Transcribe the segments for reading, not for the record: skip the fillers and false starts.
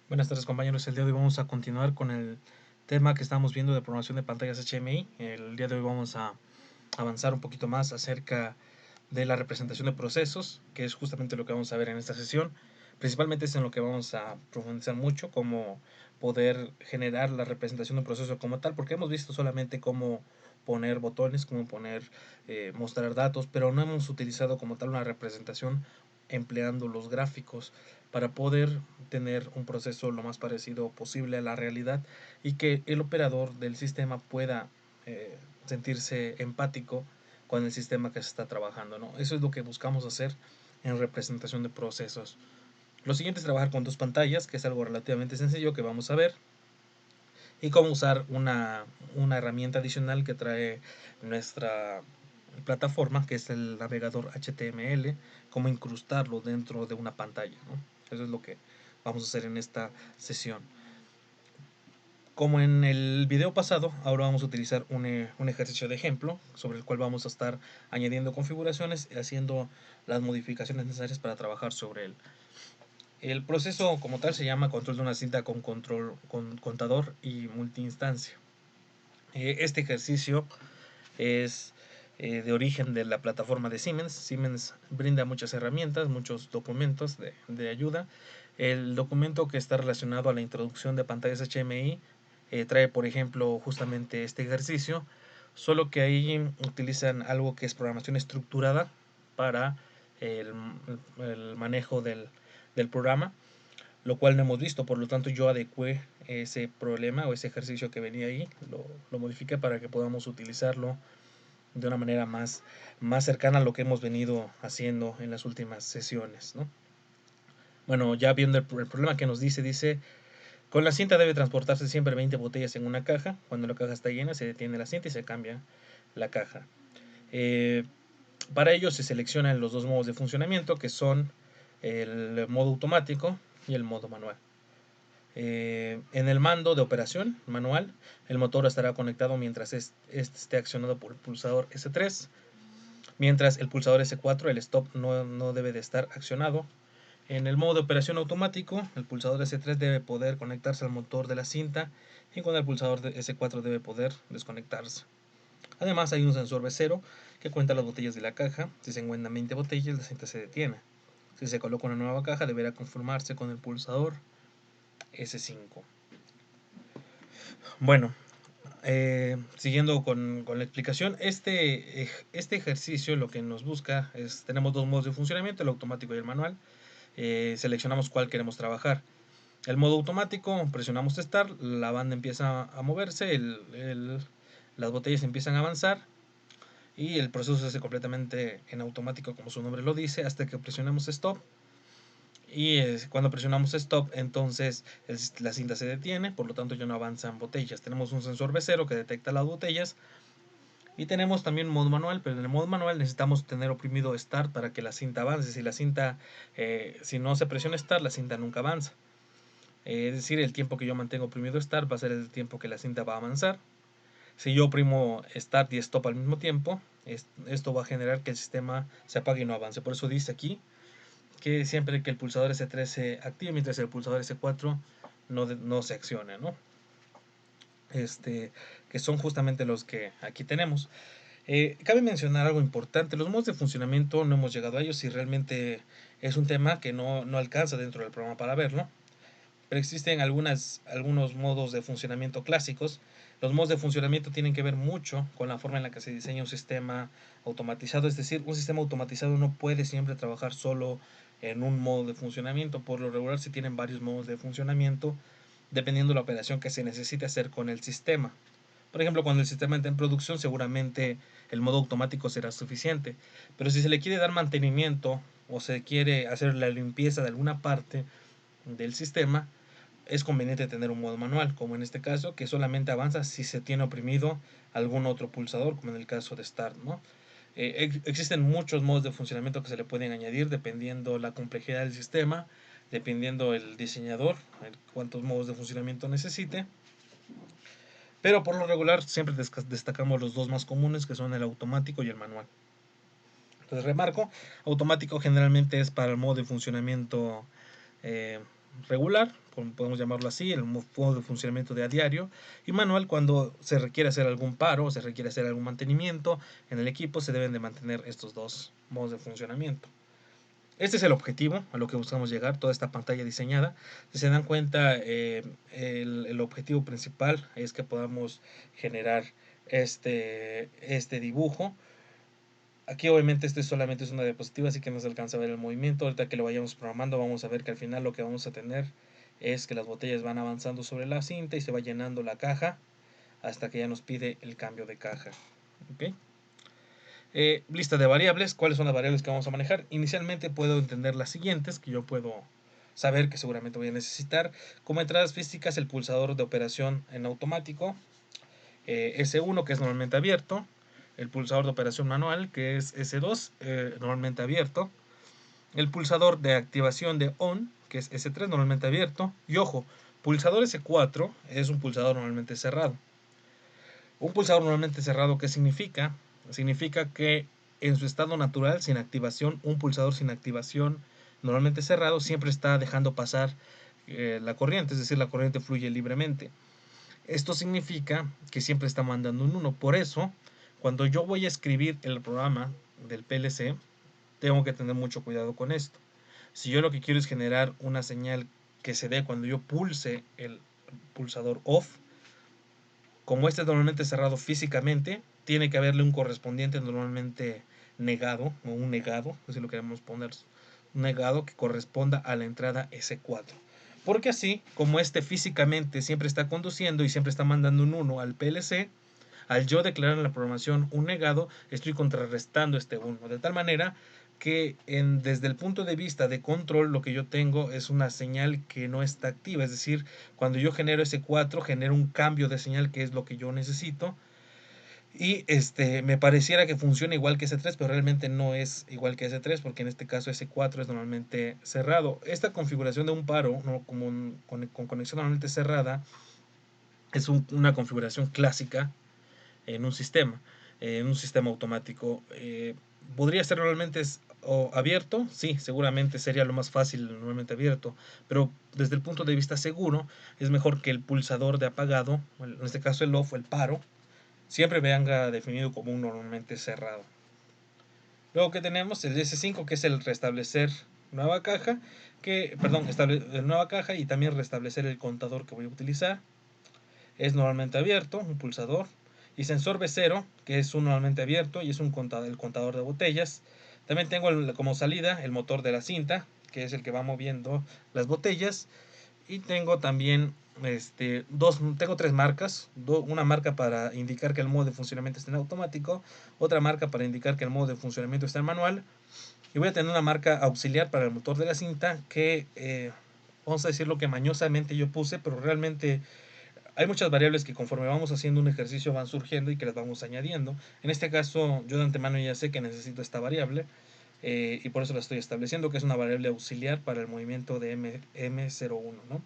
Buenas tardes, compañeros. El día de hoy vamos a continuar con el tema que estamos viendo de programación de pantallas HMI. El día de hoy vamos a avanzar un poquito más acerca de la representación de procesos, que es justamente lo que vamos a ver en esta sesión. Principalmente es en lo que vamos a profundizar mucho, cómo poder generar la representación de un proceso como tal, porque hemos visto solamente cómo poner botones, cómo mostrar datos, pero no hemos utilizado como tal una representación empleando los gráficos para poder tener un proceso lo más parecido posible a la realidad y que el operador del sistema pueda eh, sentirse empático con el sistema que se está trabajando, ¿no? Eso es lo que buscamos hacer en representación de procesos. Lo siguiente es trabajar con dos pantallas, que es algo relativamente sencillo que vamos a ver, y cómo usar una herramienta adicional que trae nuestra plataforma, que es el navegador HTML, cómo incrustarlo dentro de una pantalla, ¿no? Eso es lo que vamos a hacer en esta sesión. Como en el video pasado, ahora vamos a utilizar un ejercicio de ejemplo sobre el cual vamos a estar añadiendo configuraciones y haciendo las modificaciones necesarias para trabajar sobre él. El proceso como tal se llama control de una cinta con control con contador y multiinstancia. Este ejercicio es de origen de la plataforma de Siemens. Siemens brinda muchas herramientas, muchos documentos de ayuda. El documento que está relacionado a la introducción de pantallas HMI trae, por ejemplo, justamente este ejercicio, solo que ahí utilizan algo que es programación estructurada para el, el manejo del programa, lo cual no hemos visto, por lo tanto yo adecué ese problema o ese ejercicio que venía ahí, lo modifiqué para que podamos utilizarlo de una manera más cercana a lo que hemos venido haciendo en las últimas sesiones, ¿no? Bueno, ya viendo el problema que nos dice, con la cinta debe transportarse siempre 20 botellas en una caja. Cuando la caja está llena, se detiene la cinta y se cambia la caja. Eh, para ello se seleccionan los dos modos de funcionamiento, que son el modo automático y el modo manual. En el mando de operación manual, el motor estará conectado mientras este esté accionado por el pulsador S3. Mientras el pulsador S4, el stop no debe de estar accionado. En el modo de operación automático, el pulsador S3 debe poder conectarse al motor de la cinta y con el pulsador de S4 debe poder desconectarse. Además hay un sensor B0 que cuenta las botellas de la caja. Si se encuentran 20 botellas, la cinta se detiene. Si se coloca una nueva caja, deberá conformarse con el pulsador S5. Bueno, siguiendo con la explicación, este ejercicio lo que nos busca es, tenemos dos modos de funcionamiento, el automático y el manual. Seleccionamos cuál queremos trabajar. El modo automático, presionamos Start, la banda empieza a moverse, las botellas empiezan a avanzar y el proceso se hace completamente en automático como su nombre lo dice, hasta que presionamos Stop. Y cuando presionamos Stop, entonces la cinta se detiene, por lo tanto ya no avanzan botellas. Tenemos un sensor B0 que detecta las botellas. Y tenemos también modo manual, pero en el modo manual necesitamos tener oprimido Start para que la cinta avance. Si no se presiona Start, la cinta nunca avanza. Es decir, el tiempo que yo mantengo oprimido Start va a ser el tiempo que la cinta va a avanzar. Si yo oprimo Start y Stop al mismo tiempo, esto va a generar que el sistema se apague y no avance. Por eso dice aquí que siempre que el pulsador S3 se active, mientras el pulsador S4 no se accione, ¿no? Que son justamente los que aquí tenemos. Cabe mencionar algo importante, los modos de funcionamiento no hemos llegado a ellos y realmente es un tema que no alcanza dentro del programa para verlo, pero existen algunos modos de funcionamiento clásicos. Los modos de funcionamiento tienen que ver mucho con la forma en la que se diseña un sistema automatizado, es decir, un sistema automatizado no puede siempre trabajar solo en un modo de funcionamiento, por lo regular se tienen varios modos de funcionamiento dependiendo de la operación que se necesite hacer con el sistema. Por ejemplo, cuando el sistema está en producción, seguramente el modo automático será suficiente. Pero si se le quiere dar mantenimiento o se quiere hacer la limpieza de alguna parte del sistema, es conveniente tener un modo manual, como en este caso, que solamente avanza si se tiene oprimido algún otro pulsador, como en el caso de Start, ¿no? Existen muchos modos de funcionamiento que se le pueden añadir dependiendo la complejidad del sistema, dependiendo el diseñador, cuántos modos de funcionamiento necesite. Pero por lo regular siempre destacamos los dos más comunes, que son el automático y el manual. Entonces remarco, automático generalmente es para el modo de funcionamiento regular, como podemos llamarlo así, el modo de funcionamiento de a diario, y manual cuando se requiere hacer algún paro o se requiere hacer algún mantenimiento en el equipo. Se deben de mantener estos dos modos de funcionamiento. Este es el objetivo a lo que buscamos llegar, toda esta pantalla diseñada. Si se dan cuenta, el objetivo principal es que podamos generar este dibujo. Aquí obviamente este solamente es una diapositiva, así que no se alcanza a ver el movimiento. Ahorita que lo vayamos programando vamos a ver que al final lo que vamos a tener es que las botellas van avanzando sobre la cinta y se va llenando la caja hasta que ya nos pide el cambio de caja. ¿Okay? Lista de variables. ¿Cuáles son las variables que vamos a manejar? Inicialmente puedo entender las siguientes que yo puedo saber que seguramente voy a necesitar. Como entradas físicas, el pulsador de operación en automático, S1 que es normalmente abierto, el pulsador de operación manual que es S2 normalmente abierto, el pulsador de activación de ON que es S3 normalmente abierto, y ojo, pulsador S4 es un pulsador normalmente cerrado. Un pulsador normalmente cerrado, ¿qué significa? Significa que en su estado natural, sin activación, un pulsador sin activación normalmente cerrado siempre está dejando pasar la corriente, es decir, la corriente fluye libremente. Esto significa que siempre está mandando un 1. Por eso, cuando yo voy a escribir el programa del PLC, tengo que tener mucho cuidado con esto. Si yo lo que quiero es generar una señal que se dé cuando yo pulse el pulsador OFF, como este es normalmente cerrado físicamente, tiene que haberle un correspondiente normalmente negado, o un negado, si lo queremos poner, un negado que corresponda a la entrada S4. Porque así, como este físicamente siempre está conduciendo y siempre está mandando un 1 al PLC, al yo declarar en la programación un negado, estoy contrarrestando este 1, de tal manera que desde el punto de vista de control lo que yo tengo es una señal que no está activa, es decir, cuando yo genero ese 4 genero un cambio de señal que es lo que yo necesito, y me pareciera que funciona igual que S3, pero realmente no es igual que S3 porque en este caso S4 es normalmente cerrado. Esta configuración de un paro, ¿no? con conexión normalmente cerrada, es una configuración clásica en un sistema automático. ¿Podría ser normalmente abierto? Sí, seguramente sería lo más fácil normalmente abierto, pero desde el punto de vista seguro es mejor que el pulsador de apagado, en este caso el off o el paro, siempre venga definido como un normalmente cerrado. Luego que tenemos el S5 que es el restablecer nueva caja, nueva caja y también restablecer el contador que voy a utilizar. Es normalmente abierto, un pulsador. Y sensor B0, que es un normalmente abierto y es el contador de botellas. También tengo como salida el motor de la cinta, que es el que va moviendo las botellas. Y tengo también tengo tres marcas. Una marca para indicar que el modo de funcionamiento está en automático, otra marca para indicar que el modo de funcionamiento está en manual, y voy a tener una marca auxiliar para el motor de la cinta que vamos a decir lo que mañosamente yo puse, pero realmente hay muchas variables que conforme vamos haciendo un ejercicio van surgiendo y que las vamos añadiendo. En este caso yo de antemano ya sé que necesito esta variable, y por eso la estoy estableciendo, que es una variable auxiliar para el movimiento de M01, ¿no?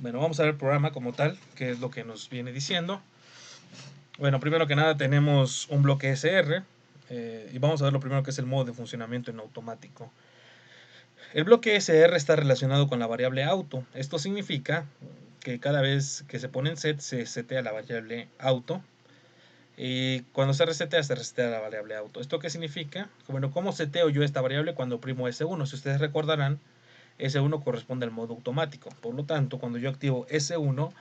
Bueno, vamos a ver el programa como tal, que es lo que nos viene diciendo. Bueno, primero que nada tenemos un bloque SR, y vamos a ver lo primero que es el modo de funcionamiento en automático. El bloque SR está relacionado con la variable auto. Esto significa que cada vez que se pone en set se setea la variable auto, y cuando se resetea la variable auto. ¿Esto qué significa? Bueno, ¿cómo seteo yo esta variable cuando oprimo S1? Si ustedes recordarán, S1 corresponde al modo automático. Por lo tanto, cuando yo activo S1,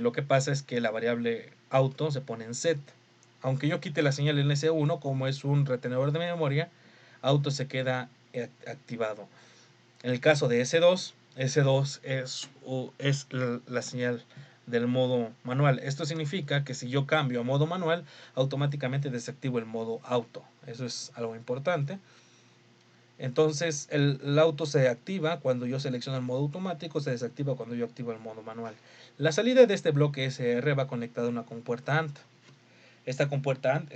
lo que pasa es que la variable auto se pone en set. Aunque yo quite la señal en S1, como es un retenedor de memoria, auto se queda activado. En el caso de S2, S2 es la señal del modo manual. Esto significa que si yo cambio a modo manual, automáticamente desactivo el modo auto. Eso es algo importante. Entonces el auto se activa cuando yo selecciono el modo automático, se desactiva cuando yo activo el modo manual. La salida de este bloque SR va conectada a una compuerta AND. Esta compuerta AND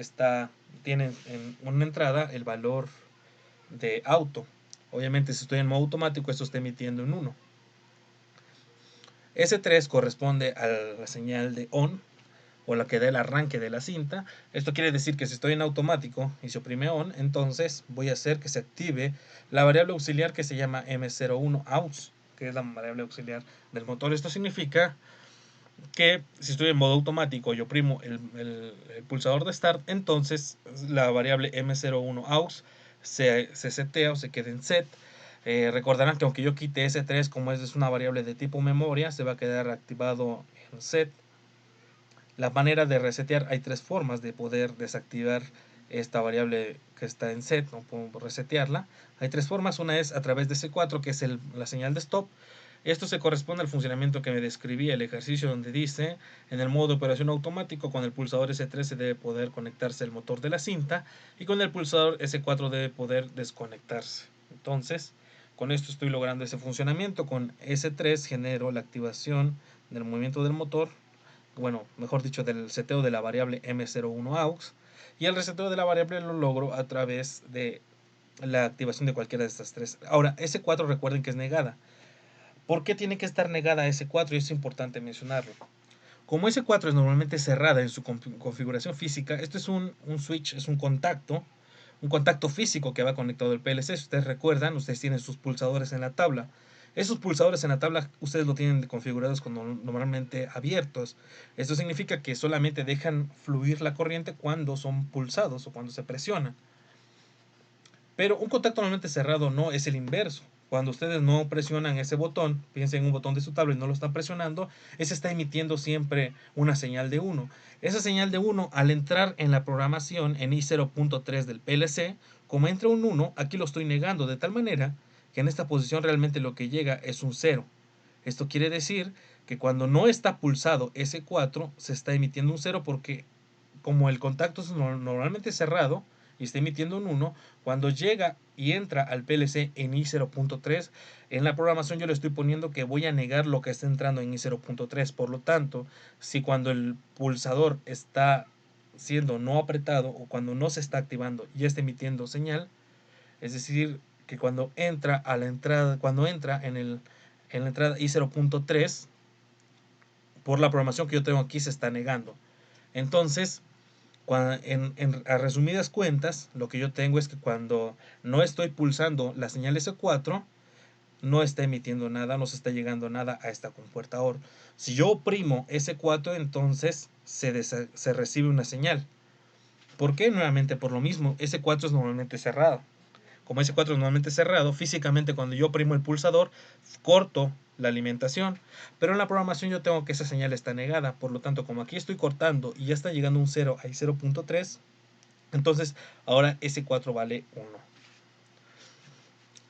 tiene en una entrada el valor de auto. Obviamente si estoy en modo automático esto está emitiendo un 1. S3 corresponde a la señal de ON. o la que da el arranque de la cinta. Esto quiere decir que si estoy en automático y se oprime on, entonces voy a hacer que se active la variable auxiliar que se llama M01 aux, que es la variable auxiliar del motor. Esto significa que si estoy en modo automático y oprimo el pulsador de start, entonces la variable M01 aux se setea o se queda en set. Recordarán que aunque yo quite S3, como es una variable de tipo memoria, se va a quedar activado en set. La manera de resetear, hay tres formas de poder desactivar esta variable que está en set, no puedo resetearla. Hay tres formas, una es a través de C4, que es la señal de stop. Esto se corresponde al funcionamiento que me describí, el ejercicio donde dice, en el modo de operación automático, con el pulsador S3 se debe poder conectarse el motor de la cinta y con el pulsador S4 debe poder desconectarse. Entonces, con esto estoy logrando ese funcionamiento. Con S3 genero la activación del movimiento del motor, bueno, mejor dicho, del seteo de la variable M01 aux, y el reseteo de la variable lo logro a través de la activación de cualquiera de estas tres. Ahora, S4 recuerden que es negada. ¿Por qué tiene que estar negada S4? Y es importante mencionarlo. Como S4 es normalmente cerrada en su configuración física, esto es un switch, es un contacto físico que va conectado al PLC. Si ustedes recuerdan, ustedes tienen sus pulsadores en la tabla. Esos pulsadores en la tabla ustedes lo tienen configurados normalmente abiertos. Esto significa que solamente dejan fluir la corriente cuando son pulsados o cuando se presiona. Pero un contacto normalmente cerrado no es el inverso. Cuando ustedes no presionan ese botón, piensen en un botón de su tablet y no lo están presionando, ese está emitiendo siempre una señal de 1. Esa señal de 1, al entrar en la programación en I0.3 del PLC, como entra un 1, aquí lo estoy negando, de tal manera que en esta posición realmente lo que llega es un 0. Esto quiere decir que cuando no está pulsado S4, se está emitiendo un 0 porque como el contacto es normalmente cerrado y está emitiendo un 1, cuando llega y entra al PLC en I0.3, en la programación yo le estoy poniendo que voy a negar lo que está entrando en I0.3. Por lo tanto, si cuando el pulsador está siendo no apretado o cuando no se está activando y está emitiendo señal, es decir, que cuando entra a la entrada, cuando entra en la entrada I0.3, por la programación que yo tengo aquí se está negando. Entonces, a resumidas cuentas, lo que yo tengo es que cuando no estoy pulsando la señal S4, no está emitiendo nada, no se está llegando nada a esta compuerta OR. Si yo oprimo S4, entonces se recibe una señal. ¿Por qué? Nuevamente por lo mismo, S4 es normalmente cerrado. Como S4 es normalmente cerrado, físicamente cuando yo oprimo el pulsador, corto la alimentación, pero en la programación yo tengo que esa señal está negada. Por lo tanto, como aquí estoy cortando y ya está llegando un 0 a 0.3, entonces ahora S4 vale 1.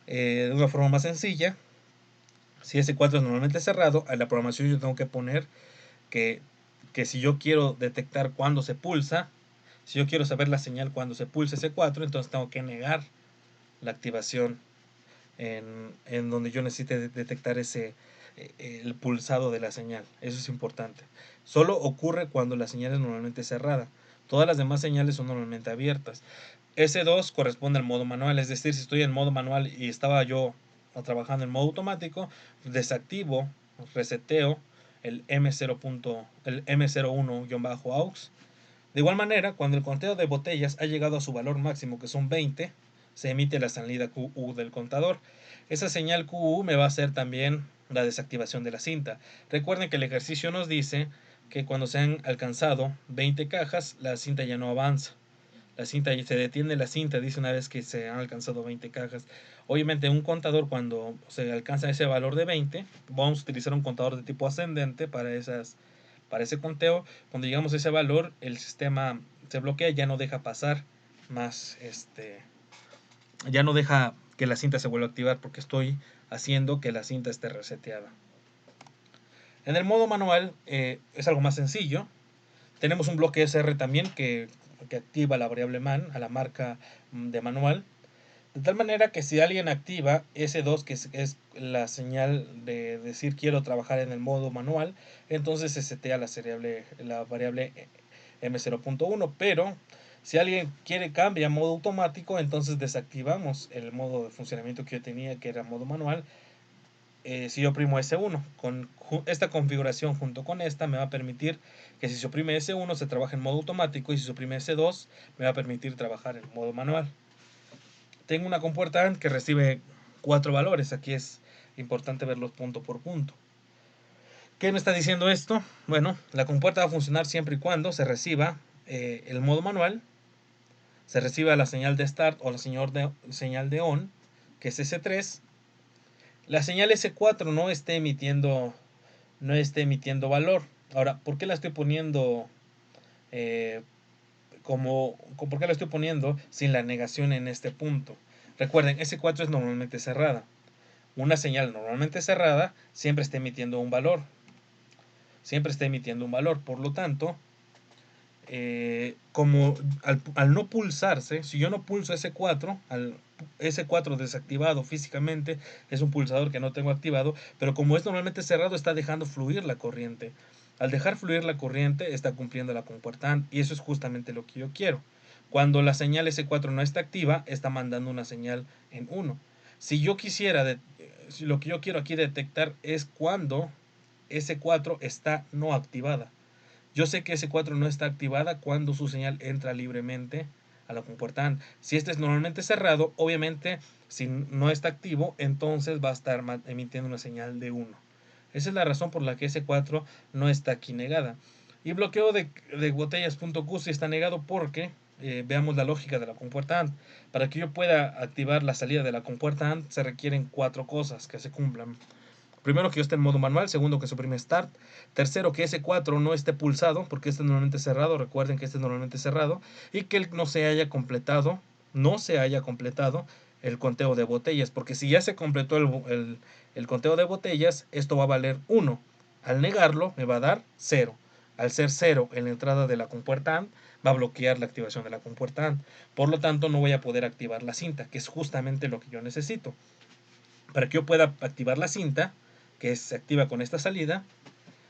De una forma más sencilla, si S4 es normalmente cerrado, a la programación yo tengo que poner que, que si yo quiero detectar cuando se pulsa, si yo quiero saber la señal cuando se pulsa S4, entonces tengo que negar la activación en donde yo necesite detectar el pulsado de la señal. Eso es importante. Solo ocurre cuando la señal es normalmente cerrada. Todas las demás señales son normalmente abiertas. S2 corresponde al modo manual, es decir, si estoy en modo manual y estaba yo trabajando en modo automático, desactivo, reseteo el el M01-aux. De igual manera, cuando el conteo de botellas ha llegado a su valor máximo, que son 20, se emite la salida QU del contador. Esa señal QU me va a hacer también la desactivación de la cinta. Recuerden que el ejercicio nos dice que cuando se han alcanzado 20 cajas, la cinta ya no avanza. La cinta se detiene, la cinta dice una vez que se han alcanzado 20 cajas. Obviamente un contador, cuando se alcanza ese valor de 20, vamos a utilizar un contador de tipo ascendente para ese conteo. Cuando llegamos a ese valor, el sistema se bloquea, ya no deja pasar más, ya no deja que la cinta se vuelva a activar porque estoy haciendo que la cinta esté reseteada. En el modo manual es algo más sencillo. Tenemos un bloque SR también que activa la variable man a la marca de manual. De tal manera que si alguien activa S2, que es la señal de decir quiero trabajar en el modo manual, entonces se setea la variable M0.1. Pero si alguien cambia a modo automático, entonces desactivamos el modo de funcionamiento que yo tenía, que era modo manual, si yo oprimo S1, con esta configuración junto con esta me va a permitir que si se oprime S1 se trabaje en modo automático y si se oprime S2 me va a permitir trabajar en modo manual. Tengo una compuerta AND que recibe 4 valores, aquí es importante verlos punto por punto. ¿Qué me está diciendo esto? Bueno, la compuerta va a funcionar siempre y cuando se reciba el modo manual, se reciba la señal de start o la señal de on, que es S3, la señal S4 no esté emitiendo valor. Ahora, ¿por qué la estoy poniendo eh, por qué la estoy poniendo sin la negación en este punto? Recuerden, S4 es normalmente cerrada. Una señal normalmente cerrada siempre está emitiendo un valor. Siempre está emitiendo un valor. Por lo tanto, como al no pulsarse, si yo no pulso S4, al S4 desactivado físicamente, es un pulsador que no tengo activado, pero como es normalmente cerrado, está dejando fluir la corriente. Al dejar fluir la corriente, está cumpliendo la compuerta AND, y eso es justamente lo que yo quiero. Cuando la señal S4 no está activa, está mandando una señal en 1. Si yo quisiera, si lo que yo quiero aquí detectar es cuando S4 está no activada. Yo sé que S4 no está activada cuando su señal entra libremente a la compuerta AND. Si este es normalmente cerrado, obviamente si no está activo, entonces va a estar emitiendo una señal de 1. Esa es la razón por la que S4 no está aquí negada. Y bloqueo de botellas.q sí está negado porque, veamos la lógica de la compuerta AND. Para que yo pueda activar la salida de la compuerta AND se requieren 4 cosas que se cumplan. Primero, que yo esté en modo manual. Segundo, que suprime Start. Tercero, que S4 no esté pulsado, porque este es normalmente cerrado. Recuerden que este es normalmente cerrado. Y que no se haya completado el conteo de botellas. Porque si ya se completó el conteo de botellas, esto va a valer 1. Al negarlo, me va a dar 0. Al ser 0 en la entrada de la compuerta AND, va a bloquear la activación de la compuerta AND. Por lo tanto, no voy a poder activar la cinta, que es justamente lo que yo necesito. Para que yo pueda activar la cinta, que se activa con esta salida,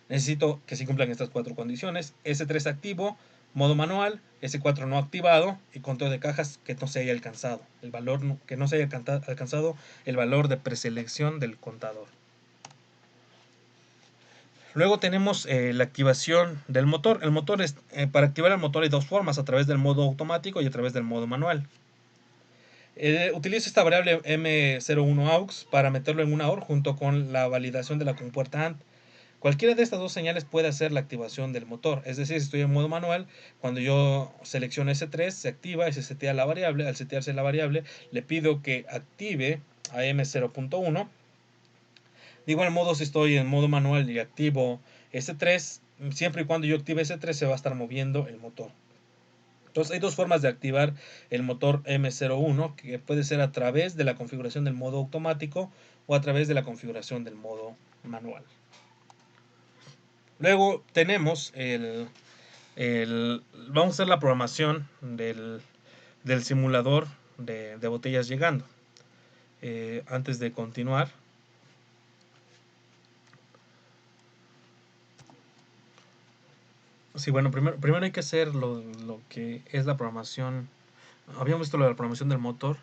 necesito que se cumplan estas 4 condiciones: S3 activo, modo manual, S4 no activado y conteo de cajas que no se haya alcanzado el valor, que no se haya alcanzado el valor de preselección del contador. Luego tenemos la activación del motor. El motor para activar el motor hay dos formas: a través del modo automático y a través del modo manual. Utilizo esta variable M01aux para meterlo en una OR junto con la validación de la compuerta AND. Cualquiera de estas dos señales puede hacer la activación del motor. Es decir, si estoy en modo manual, cuando yo selecciono S3, se activa y se setea la variable. Al setearse la variable, le pido que active a M0.1. De igual modo, si estoy en modo manual y activo S3, siempre y cuando yo active S3, se va a estar moviendo el motor. Entonces hay dos formas de activar el motor M01, que puede ser a través de la configuración del modo automático o a través de la configuración del modo manual. Luego tenemos vamos a hacer la programación del simulador de botellas llegando. Antes de continuar, sí, bueno, primero hay que hacer lo que es la programación. Habíamos visto lo de la programación del motor.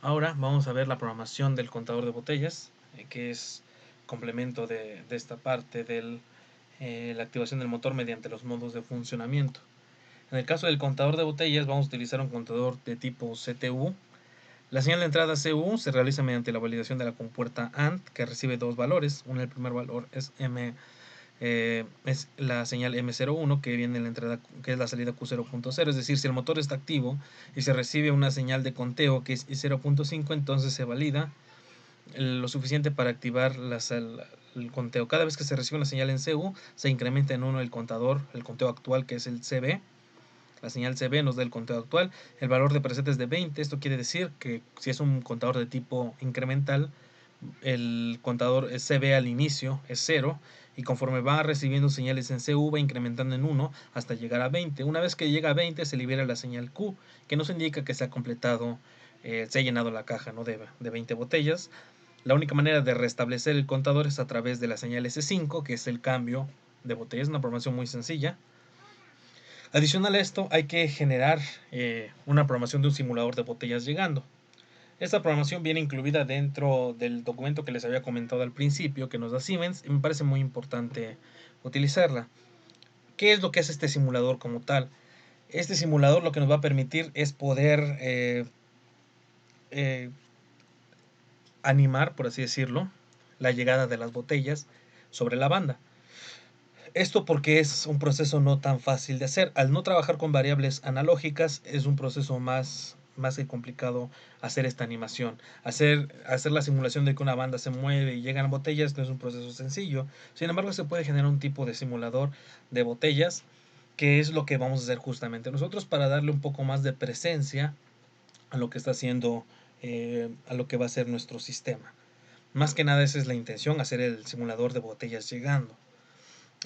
Ahora vamos a ver la programación del contador de botellas, que es complemento de esta parte de la activación del motor mediante los modos de funcionamiento. En el caso del contador de botellas, vamos a utilizar un contador de tipo CTU. La señal de entrada CU se realiza mediante la validación de la compuerta AND, que recibe dos valores. El primer valor es es la señal M01, que viene en la entrada, que es la salida Q0.0. Es decir, si el motor está activo y se recibe una señal de conteo que es I0.5, entonces se valida lo suficiente para activar el conteo. Cada vez que se recibe una señal en CU, se incrementa en 1 el conteo actual, que es el CB. La señal CB nos da el conteo actual. El valor de preset es de 20. Esto quiere decir que si es un contador de tipo incremental, el contador CB al inicio es 0, y conforme va recibiendo señales en CU va incrementando en 1 hasta llegar a 20. Una vez que llega a 20 se libera la señal Q, que nos indica que se ha completado, se ha llenado la caja, ¿no?, de 20 botellas. La única manera de restablecer el contador es a través de la señal S5, que es el cambio de botellas, una programación muy sencilla. Adicional a esto, hay que generar una programación de un simulador de botellas llegando. Esta programación viene incluida dentro del documento que les había comentado al principio, que nos da Siemens, y me parece muy importante utilizarla. ¿Qué es lo que hace este simulador como tal? Este simulador lo que nos va a permitir es poder eh, animar, por así decirlo, la llegada de las botellas sobre la banda. Esto porque es un proceso no tan fácil de hacer. Al no trabajar con variables analógicas, es un proceso más que complicado hacer esta animación. Hacer la simulación de que una banda se mueve y llegan botellas no es un proceso sencillo. Sin embargo, se puede generar un tipo de simulador de botellas, que es lo que vamos a hacer justamente nosotros para darle un poco más de presencia a lo que está haciendo, a lo que va a ser nuestro sistema. Más que nada esa es la intención, hacer el simulador de botellas llegando.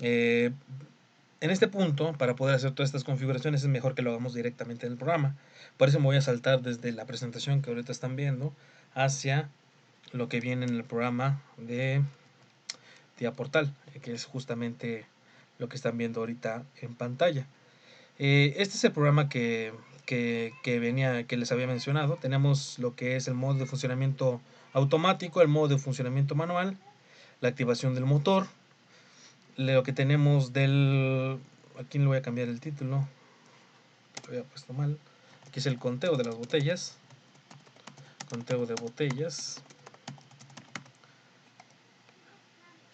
Eh, en este punto, para poder hacer todas estas configuraciones, es mejor que lo hagamos directamente en el programa. Por eso me voy a saltar desde la presentación que ahorita están viendo hacia lo que viene en el programa de TIA Portal, que es justamente lo que están viendo ahorita en pantalla. Este es el programa que les había mencionado. Tenemos lo que es el modo de funcionamiento automático, el modo de funcionamiento manual, la activación del motor, lo que tenemos del... Aquí le voy a cambiar el título, lo había puesto mal. Aquí es el conteo de las botellas, conteo de botellas,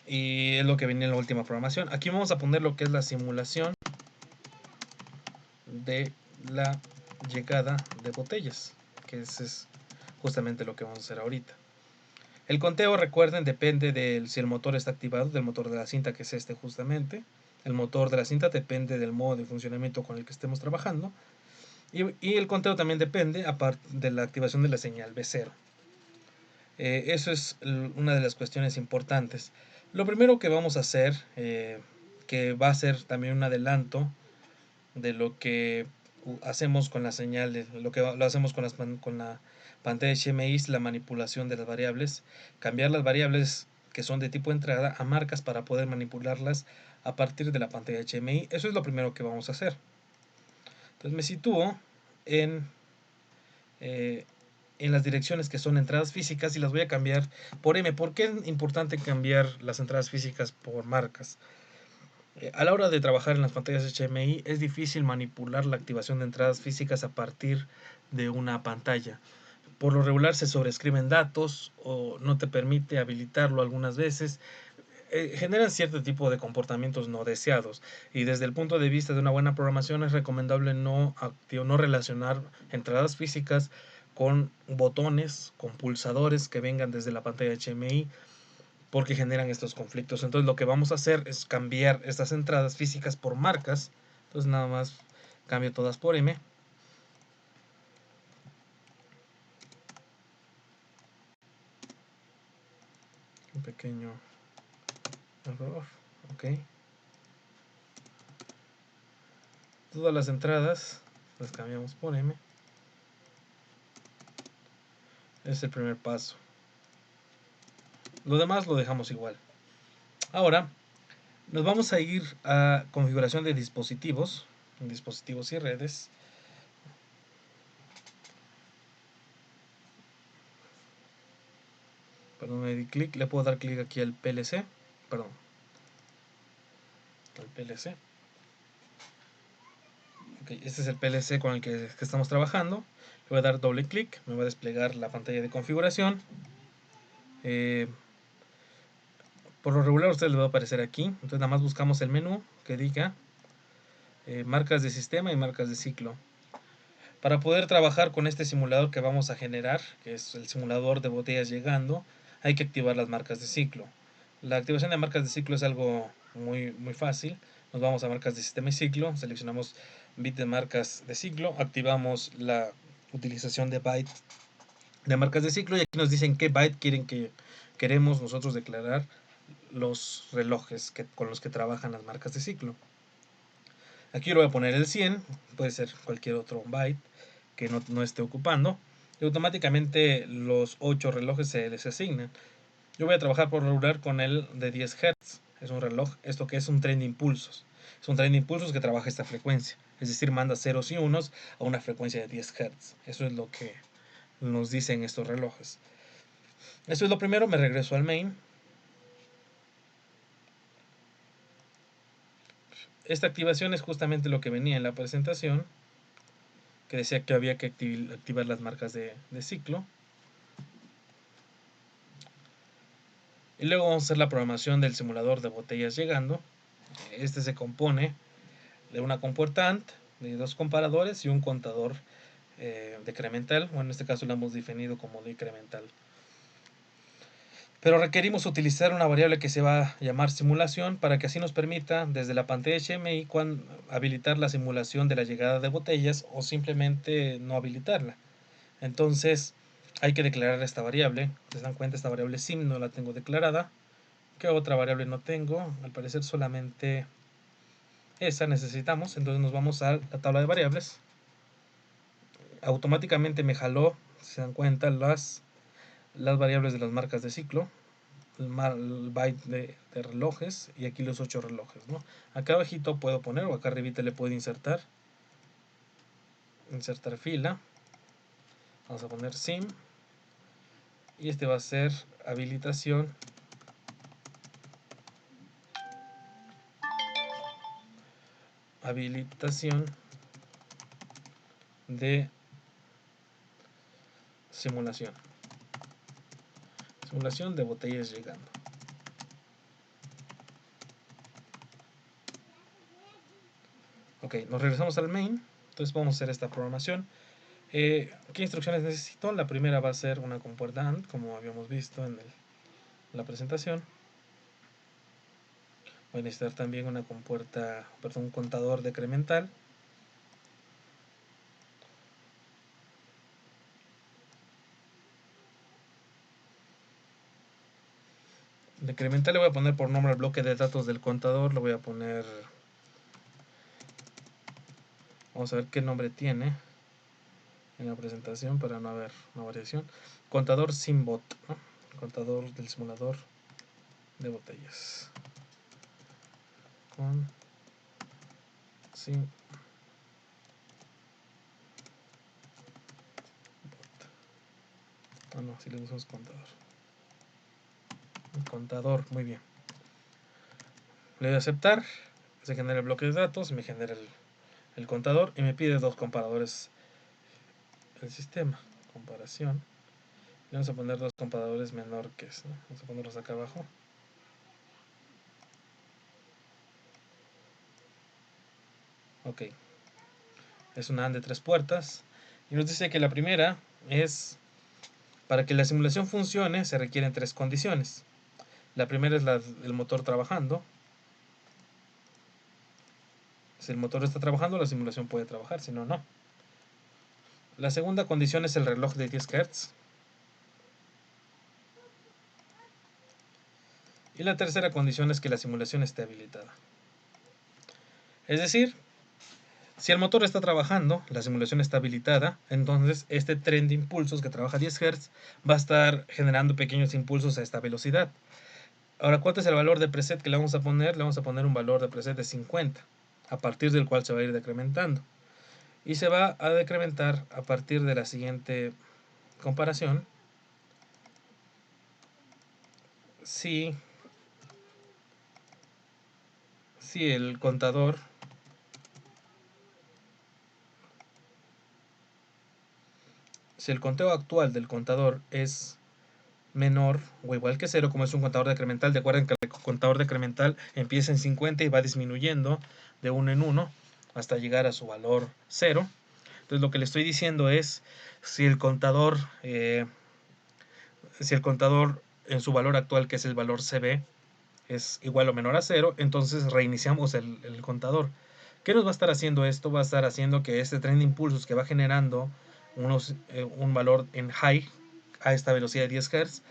y es lo que viene en la última programación. Aquí vamos a poner lo que es la simulación de la llegada de botellas, que es justamente lo que vamos a hacer ahorita. El conteo, recuerden, depende de si el motor está activado, del motor de la cinta, que es este justamente. El motor de la cinta depende del modo de funcionamiento con el que estemos trabajando. Y el conteo también depende de la activación de la señal B0. Eso es una de las cuestiones importantes. Lo primero que vamos a hacer, que va a ser también un adelanto de lo que hacemos con la señal, lo que lo hacemos con la pantalla HMI, es la manipulación de las variables, cambiar las variables que son de tipo entrada a marcas para poder manipularlas a partir de la pantalla HMI. Eso es lo primero que vamos a hacer. Entonces me sitúo en, eh, en las direcciones que son entradas físicas y las voy a cambiar por M. ¿Por qué es importante cambiar las entradas físicas por marcas? A la hora de trabajar en las pantallas HMI es difícil manipular la activación de entradas físicas a partir de una pantalla. Por lo regular se sobrescriben datos o no te permite habilitarlo algunas veces. Generan cierto tipo de comportamientos no deseados, y desde el punto de vista de una buena programación es recomendable no relacionar entradas físicas con botones, con pulsadores que vengan desde la pantalla HMI, porque generan estos conflictos. Entonces lo que vamos a hacer es cambiar estas entradas físicas por marcas. Entonces nada más cambio todas por M. Un pequeño error. Ok. Todas las entradas las cambiamos por M. Es el primer paso. Lo demás lo dejamos igual. Ahora nos vamos a ir a configuración de dispositivos, dispositivos y redes. Perdón, me di clic, le puedo dar clic aquí al PLC, perdón, al PLC. Okay, este es el PLC con el que estamos trabajando. Le voy a dar doble clic, me va a desplegar la pantalla de configuración. Por lo regular a ustedes les va a aparecer aquí. Entonces nada más buscamos el menú que diga marcas de sistema y marcas de ciclo. Para poder trabajar con este simulador que vamos a generar, que es el simulador de botellas llegando, hay que activar las marcas de ciclo. La activación de marcas de ciclo es algo muy fácil. Nos vamos a marcas de sistema y ciclo, seleccionamos bit de marcas de ciclo, activamos la utilización de byte de marcas de ciclo, y aquí nos dicen qué byte queremos nosotros declarar los relojes con los que trabajan las marcas de ciclo. Aquí yo le voy a poner el 100, puede ser cualquier otro byte que no esté ocupando, y automáticamente los 8 relojes se les asignan. Yo voy a trabajar por regular con el de 10 Hz. Es un reloj, esto que es un tren de impulsos. Es un tren de impulsos que trabaja esta frecuencia, es decir, manda ceros y unos a una frecuencia de 10 Hz. Eso es nos dicen estos relojes. Esto es lo primero. Me regreso al main. Esta activación es justamente lo que venía en la presentación, que decía que había que activar las marcas de ciclo. Y luego vamos a hacer la programación del simulador de botellas llegando. Este se compone de una compuerta AND, de dos comparadores y un contador decremental. Bueno, en este caso lo hemos definido como decremental. Pero requerimos utilizar una variable que se va a llamar simulación para que así nos permita desde la pantalla HMI habilitar la simulación de la llegada de botellas o simplemente no habilitarla. Entonces hay que declarar esta variable. Si se dan cuenta, esta variable sim no la tengo declarada. ¿Qué otra variable no tengo? Al parecer solamente esa necesitamos. Entonces nos vamos a la tabla de variables. Automáticamente me jaló, si se dan cuenta, las variables de las marcas de ciclo, el byte de relojes y aquí los 8 relojes, ¿no? Acá abajito puedo poner, o acá arribita le puedo insertar fila. Vamos a poner sim y este va a ser habilitación de simulación de botellas llegando. Ok, nos regresamos al main. Entonces vamos a hacer esta programación. ¿Qué instrucciones necesito? La primera va a ser una compuerta AND, como habíamos visto en la presentación. Voy a necesitar también una compuerta, perdón, un contador decremental. Decremental le voy a poner por nombre al bloque de datos del contador. Le voy a poner, vamos a ver qué nombre tiene en la presentación para no haber una variación. Contador simbot, ¿no? Contador del simulador de botellas. Con simbot. Ah, no, si le usamos contador. Contador, muy bien. Le doy a aceptar. Se genera el bloque de datos, me genera el contador y me pide dos comparadores el sistema. Comparación. Y vamos a poner dos comparadores menor que eso, ¿no? Vamos a ponerlos acá abajo. Ok. Es una AND de 3 puertas. Y nos dice que la primera es, para que la simulación funcione, se requieren 3 condiciones. La primera es el motor trabajando. Si el motor está trabajando, la simulación puede trabajar, si no, no. La segunda condición es el reloj de 10 Hz. Y la tercera condición es que la simulación esté habilitada. Es decir, si el motor está trabajando, la simulación está habilitada, entonces este tren de impulsos que trabaja a 10 Hz va a estar generando pequeños impulsos a esta velocidad. Ahora, ¿cuánto es el valor de preset que le vamos a poner? Le vamos a poner un valor de preset de 50, a partir del cual se va a ir decrementando. Y se va a decrementar a partir de la siguiente comparación. Si el contador si el conteo actual del contador es menor o igual que 0, como es un contador decremental, recuerden que el contador decremental empieza en 50 y va disminuyendo de 1 en 1 hasta llegar a su valor 0. Entonces lo que le estoy diciendo es, si el contador en su valor actual, que es el valor CB, es igual o menor a 0, entonces reiniciamos el contador. ¿Qué nos va a estar haciendo esto? Va a estar haciendo que este tren de impulsos que va generando un valor en high a esta velocidad de 10 Hz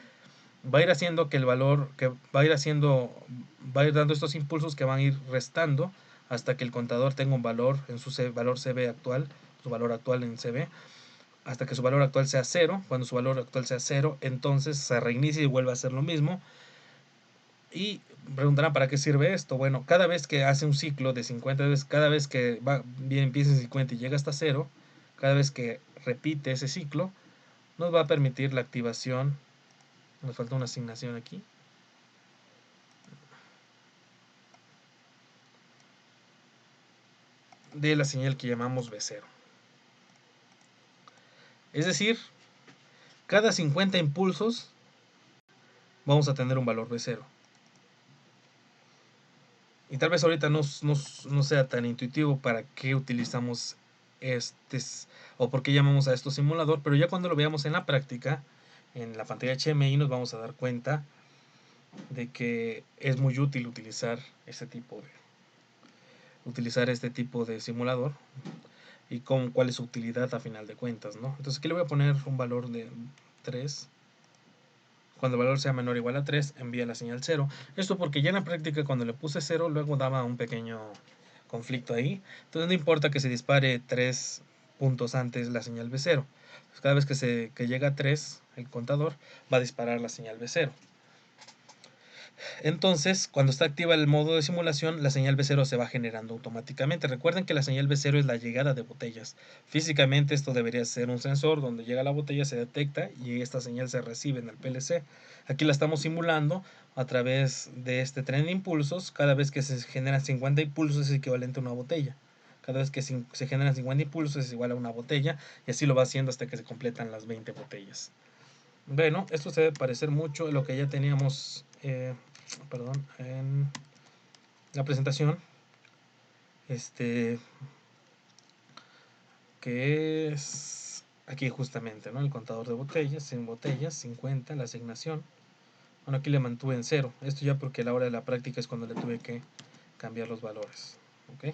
va a ir haciendo que el valor que va a ir dando estos impulsos que van a ir restando hasta que el contador tenga un valor en su valor CB actual, su valor actual en CB, hasta que su valor actual sea 0. Cuando su valor actual sea 0, entonces se reinicia y vuelve a hacer lo mismo. Y preguntarán, ¿para qué sirve esto? Bueno, cada vez que hace un ciclo de 50 veces, cada vez que empieza en 50 y llega hasta 0, cada vez que repite ese ciclo, nos va a permitir la activación. Nos falta una asignación aquí. De la señal que llamamos B0. Es decir, cada 50 impulsos vamos a tener un valor B0. Y tal vez ahorita no sea tan intuitivo para qué utilizamos o por qué llamamos a esto simulador, pero ya cuando lo veamos en la práctica, en la pantalla HMI, nos vamos a dar cuenta de que es muy útil utilizar este tipo de simulador y cuál es su utilidad a final de cuentas, ¿no? Entonces aquí le voy a poner un valor de 3. Cuando el valor sea menor o igual a 3, envía la señal 0. Esto porque ya en la práctica cuando le puse 0, luego daba un pequeño conflicto ahí. Entonces no importa que se dispare 3 puntos antes la señal B0. Cada vez que llega a 3, el contador va a disparar la señal B0. Entonces, cuando está activa el modo de simulación, la señal B0 se va generando automáticamente. Recuerden que la señal B0 es la llegada de botellas. Físicamente esto debería ser un sensor donde llega la botella, se detecta y esta señal se recibe en el PLC. Aquí la estamos simulando a través de este tren de impulsos. Cada vez que se generan 50 impulsos es equivalente a una botella. Cada vez que se generan 50 impulsos es igual a una botella y así lo va haciendo hasta que se completan las 20 botellas. Bueno, esto se debe parecer mucho a lo que ya teníamos en la presentación, que es aquí justamente, ¿no? El contador de botellas, en botellas, 50, la asignación. Bueno, aquí le mantuve en 0. Esto ya porque a la hora de la práctica es cuando le tuve que cambiar los valores. ¿Ok?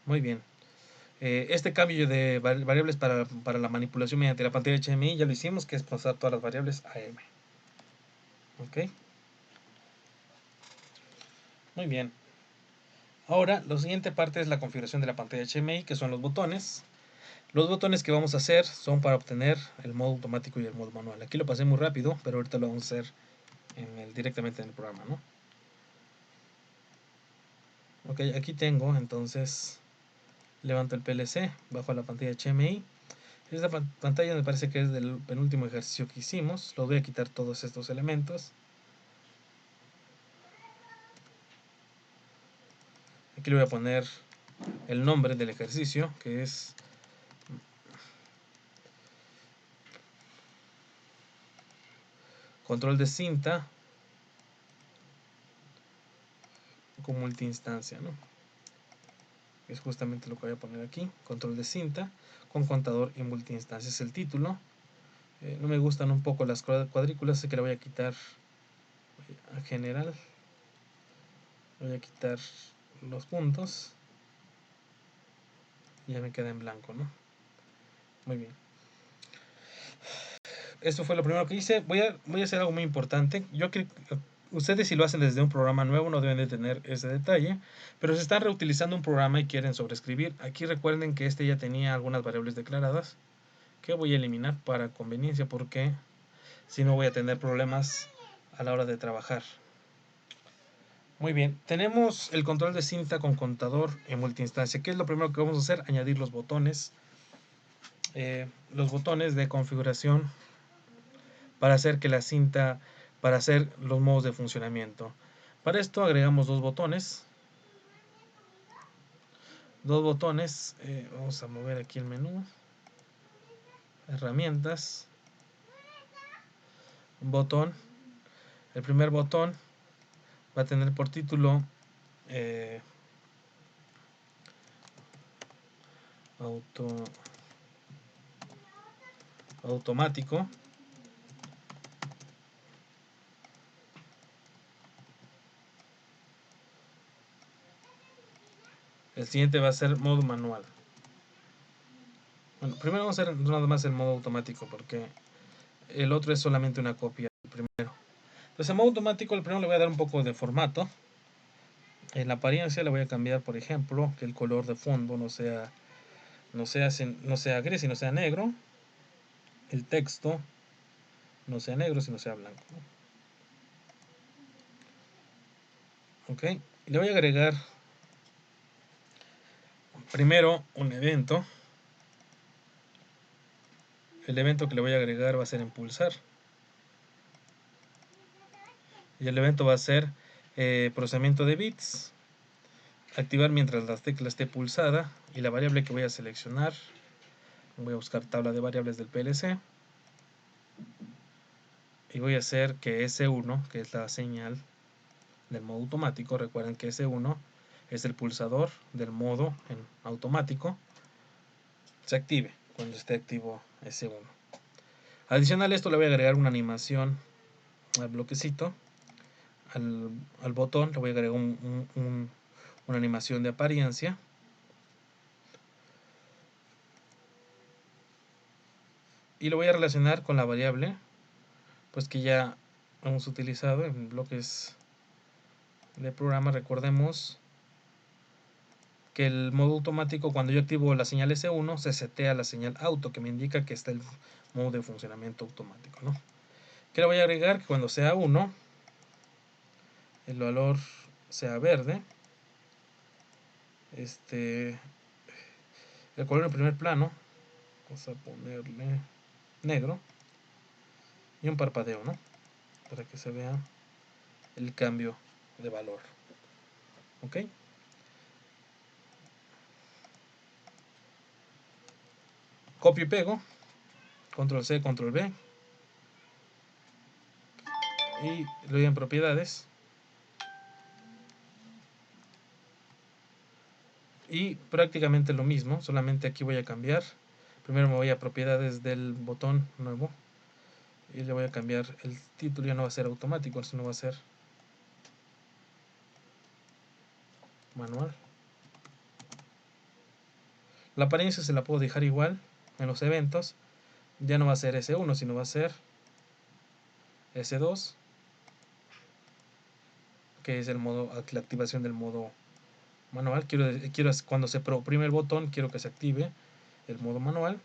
Muy bien. Este cambio de variables para la manipulación mediante la pantalla HMI ya lo hicimos, que es pasar todas las variables a M. ¿Ok? Muy bien. Ahora, la siguiente parte es la configuración de la pantalla HMI, que son los botones. Los botones que vamos a hacer son para obtener el modo automático y el modo manual. Aquí lo pasé muy rápido, pero ahorita lo vamos a hacer directamente en el programa, ¿no? Ok, aquí tengo, entonces, levanto el PLC, bajo la pantalla HMI. Esta pantalla me parece que es del penúltimo ejercicio que hicimos. Los voy a quitar todos estos elementos. Aquí le voy a poner el nombre del ejercicio, que es control de cinta con multiinstancia, ¿no? Es justamente lo que voy a poner aquí, control de cinta con contador y multiinstancia es el título. No me gustan un poco las cuadrículas, así que le voy a quitar a general, voy a quitar los puntos y ya me queda en blanco, ¿no? Muy bien. Esto fue lo primero que hice. Voy a hacer algo muy importante. Yo creo que ustedes, si lo hacen desde un programa nuevo, no deben de tener ese detalle, pero si están reutilizando un programa y quieren sobreescribir, aquí recuerden que este ya tenía algunas variables declaradas que voy a eliminar para conveniencia, porque si no voy a tener problemas a la hora de trabajar. Muy bien, tenemos el control de cinta con contador en multiinstancia. ¿Qué es lo primero que vamos a hacer? Añadir los botones de configuración para hacer que la cinta, para hacer los modos de funcionamiento. Para esto agregamos dos botones. Vamos a mover aquí el menú, herramientas, un botón. El primer botón va a tener por título automático. El siguiente va a ser modo manual. Bueno, primero vamos a hacer nada más el modo automático porque el otro es solamente una copia del primero. Entonces, el modo automático, el primero le voy a dar un poco de formato. En la apariencia le voy a cambiar, por ejemplo, que el color de fondo no sea gris, sino sea negro. El texto no sea negro, sino sea blanco. Ok, le voy a agregar primero un evento. El evento que le voy a agregar va a ser en pulsar. Y el evento va a ser procesamiento de bits. Activar mientras la tecla esté pulsada. Y la variable que voy a seleccionar, voy a buscar tabla de variables del PLC. Y voy a hacer que S1, que es la señal del modo automático, recuerden que S1 es el pulsador del modo en automático, se active cuando esté activo S1. Adicional a esto le voy a agregar una animación al bloquecito, al botón, le voy a agregar una animación de apariencia. Y lo voy a relacionar con la variable pues que ya hemos utilizado en bloques de programa. Recordemos que el modo automático, cuando yo activo la señal S1, se setea la señal auto, que me indica que está el modo de funcionamiento automático, ¿no? Que le voy a agregar que cuando sea 1, el valor sea verde, el color en primer plano, vamos a ponerle negro, y un parpadeo, ¿no? Para que se vea el cambio de valor. ¿Ok? Copio y pego, control C, control V, y le doy en propiedades. Y prácticamente lo mismo, solamente aquí voy a cambiar. Primero me voy a propiedades del botón nuevo y le voy a cambiar el título. Ya no va a ser automático, sino va a ser manual. La apariencia se la puedo dejar igual en los eventos. Ya no va a ser S1, sino va a ser S2, que es el modo, la activación del modo manual. Quiero cuando se oprime el botón, quiero que se active el modo manual.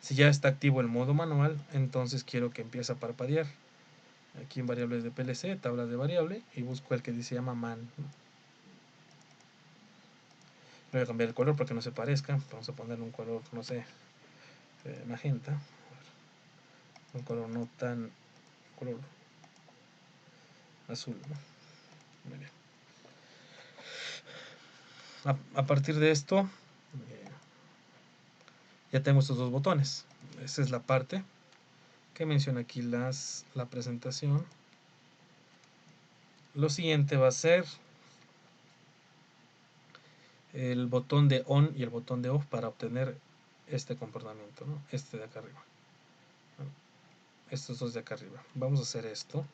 Si ya está activo el modo manual, entonces quiero que empiece a parpadear. Aquí en variables de PLC, tabla de variable, y busco el que dice llama man. Voy a cambiar el color para que no se parezca. Vamos a ponerle un color, no sé, magenta. Un color no tan color azul, ¿no? Muy bien. A partir de esto, ya tengo estos dos botones. Esa es la parte que menciona aquí la presentación. Lo siguiente va a ser el botón de on y el botón de off para obtener este comportamiento, ¿no? Este de acá arriba. Estos dos de acá arriba. Vamos a hacer esto.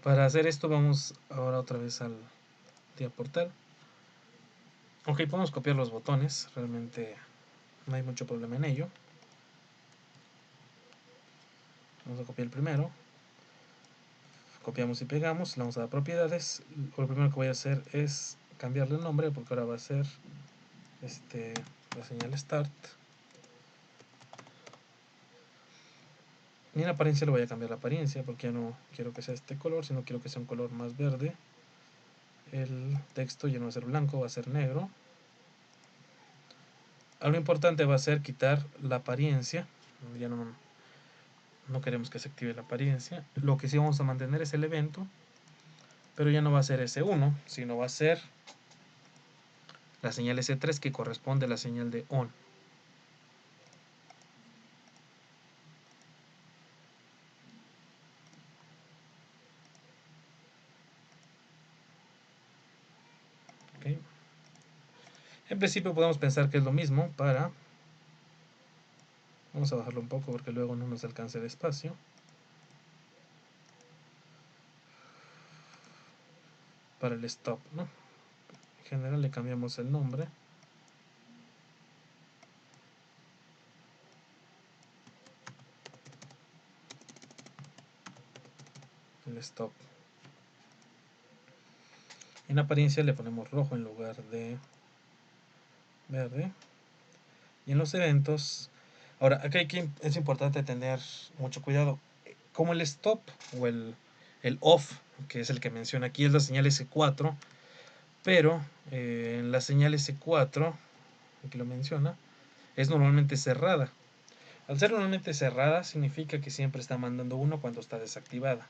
Para hacer esto vamos ahora otra vez al diaportal. Ok, podemos copiar los botones, realmente no hay mucho problema en ello. Vamos a copiar el primero. Copiamos y pegamos, le vamos a dar propiedades. Lo primero que voy a hacer es cambiarle el nombre, porque ahora va a ser la señal start. Y en la apariencia le voy a cambiar la apariencia, porque ya no quiero que sea este color, sino quiero que sea un color más verde. El texto ya no va a ser blanco, va a ser negro. Algo importante va a ser quitar la apariencia. Ya no queremos que se active la apariencia. Lo que sí vamos a mantener es el evento, pero ya no va a ser S1, sino va a ser la señal S3, que corresponde a la señal de on. ¿Okay? En principio podemos pensar que es lo mismo vamos a bajarlo un poco porque luego no nos alcanza el espacio. Para el stop, ¿no? En general le cambiamos el nombre. El stop. En apariencia le ponemos rojo en lugar de verde. Y en los eventos, ahora aquí es importante tener mucho cuidado. Como el stop o el off, que es el que menciona aquí, es la señal S4, pero en la señal S4, aquí lo menciona, es normalmente cerrada. Al ser normalmente cerrada significa que siempre está mandando 1 cuando está desactivada.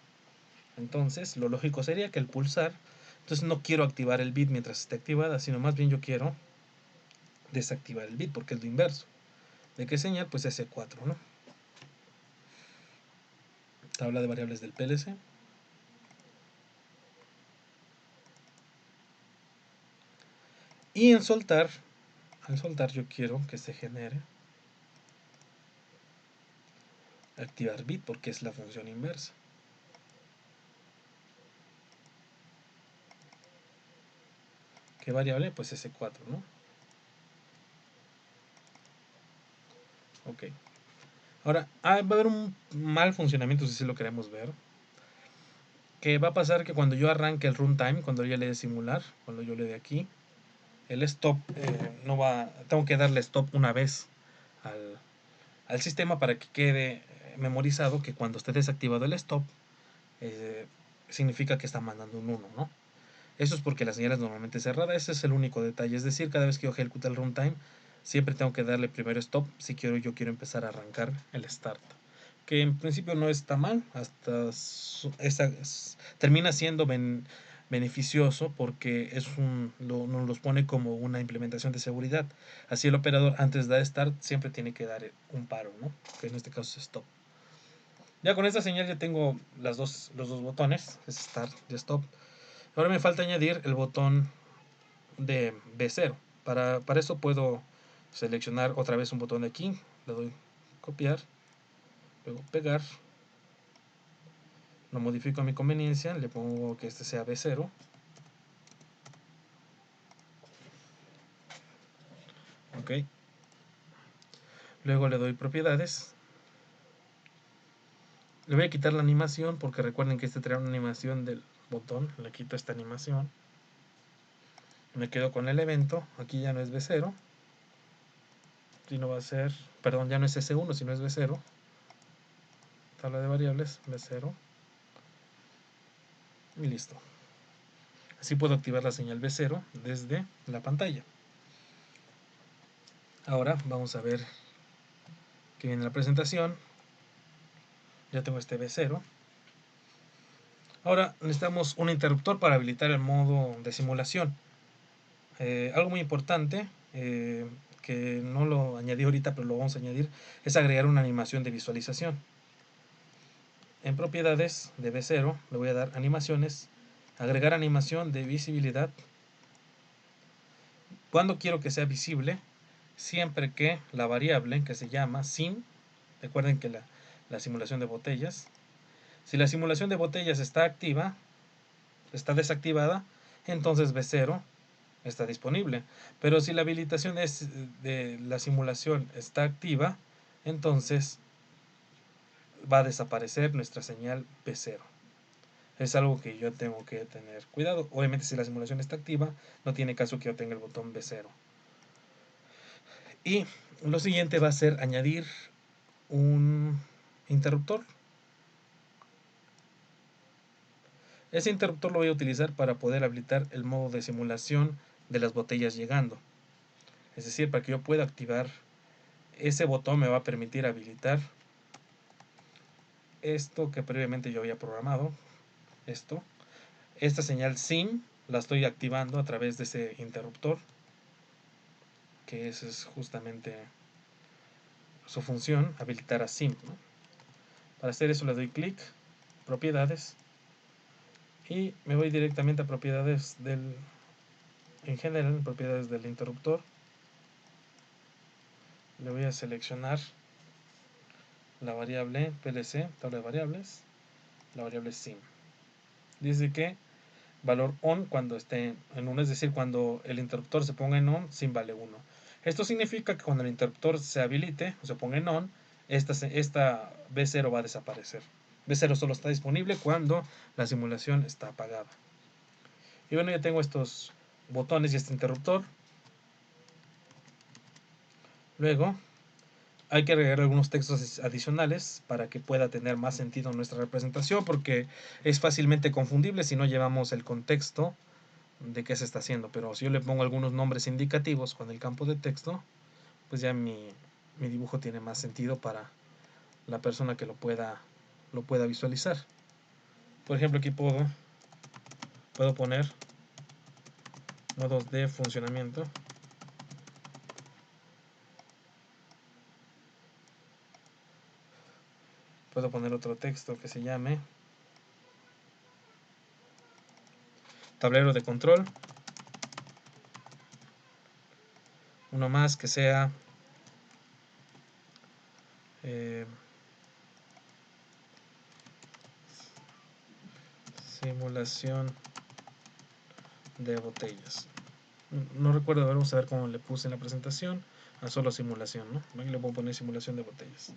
Entonces lo lógico sería que el pulsar, entonces no quiero activar el bit mientras esté activada, sino más bien yo quiero desactivar el bit porque es lo inverso. ¿De qué señal? Pues S4, ¿no? Tabla de variables del PLC. Y al soltar yo quiero que se genere activar bit porque es la función inversa. ¿Qué variable? Pues S4, ¿no? Ok. Ahora, va a haber un mal funcionamiento si lo queremos ver. Que va a pasar que cuando yo arranque el runtime, cuando yo le dé simular, cuando yo le dé aquí, el stop no va. Tengo que darle stop una vez al sistema para que quede memorizado que cuando esté desactivado el stop, eh, significa que está mandando un 1, ¿no? Eso es porque la señal es normalmente cerrada, ese es el único detalle. Es decir, cada vez que yo ejecute el runtime, siempre tengo que darle primero stop si yo quiero empezar a arrancar el start. Que en principio no está mal, hasta termina siendo beneficioso porque nos los pone como una implementación de seguridad. Así el operador antes de dar start siempre tiene que dar un paro, ¿no? Que en este caso es stop. Ya con esta señal ya tengo los dos botones, es start y stop. Ahora me falta añadir el botón de B0. Para eso puedo seleccionar otra vez un botón de aquí, le doy copiar, luego pegar, lo modifico a mi conveniencia, le pongo que este sea B0. Ok. Luego le doy propiedades. Le voy a quitar la animación porque recuerden que este trae una animación del botón. Le quito esta animación. Me quedo con el evento. Aquí ya no es B0. Sino va a ser, perdón, ya no es S1, sino es B0. Tabla de variables, B0. Y listo. Así puedo activar la señal B0 desde la pantalla. Ahora vamos a ver que viene la presentación. Ya tengo este B0. Ahora necesitamos un interruptor para habilitar el modo de simulación. Algo muy importante, que no lo añadí ahorita, pero lo vamos a añadir, es agregar una animación de visualización. En propiedades de B0 le voy a dar animaciones, agregar animación de visibilidad. Cuando quiero que sea visible, siempre que la variable que se llama sim, recuerden que la simulación de botellas, si la simulación de botellas está activa, está desactivada, entonces B0 está disponible. Pero si la habilitación de la simulación está activa, entonces va a desaparecer nuestra señal B0. Es algo que yo tengo que tener cuidado. Obviamente si la simulación está activa, no tiene caso que yo tenga el botón B0. Y lo siguiente va a ser añadir un interruptor. Ese interruptor lo voy a utilizar para poder habilitar el modo de simulación de las botellas llegando. Es decir, para que yo pueda activar ese botón me va a permitir habilitar esto que previamente yo había programado. Esta señal SIM la estoy activando a través de ese interruptor, que esa es justamente su función, habilitar a SIM, ¿no? Para hacer eso le doy clic, propiedades, y me voy directamente a propiedades en general, propiedades del interruptor. Le voy a seleccionar la variable PLC, tabla de variables, la variable SIM. Dice que valor on cuando esté en 1, es decir, cuando el interruptor se ponga en on, SIM vale 1. Esto significa que cuando el interruptor se habilite o se ponga en on, esta B0 va a desaparecer. B0 solo está disponible cuando la simulación está apagada. Y bueno, ya tengo estos botones y este interruptor. Luego hay que agregar algunos textos adicionales para que pueda tener más sentido nuestra representación, porque es fácilmente confundible si no llevamos el contexto de qué se está haciendo. Pero si yo le pongo algunos nombres indicativos con el campo de texto, pues ya mi dibujo tiene más sentido para la persona que lo pueda visualizar. Por ejemplo, aquí puedo poner modos de funcionamiento. Puedo poner otro texto que se llame tablero de control. Uno más que sea simulación de botellas. No recuerdo, vamos a ver cómo le puse en la presentación. A solo simulación, ¿no? Aquí le puedo poner simulación de botellas.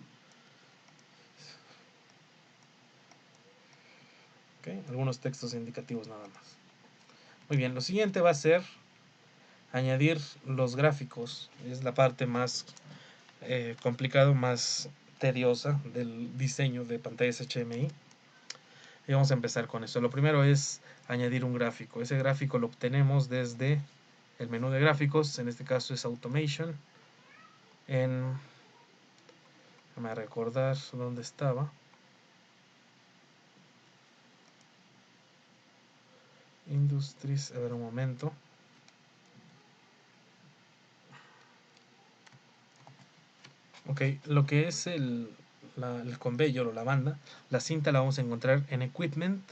¿Okay? Algunos textos indicativos nada más. Muy bien, lo siguiente va a ser añadir los gráficos. Es la parte más complicada, más tediosa del diseño de pantallas HMI. Y vamos a empezar con esto. Lo primero es añadir un gráfico. Ese gráfico lo obtenemos desde el menú de gráficos. En este caso es Automation. Déjame recordar dónde estaba. Industries, a ver un momento. Ok, lo que es el conveyor o la banda, la cinta la vamos a encontrar en Equipment.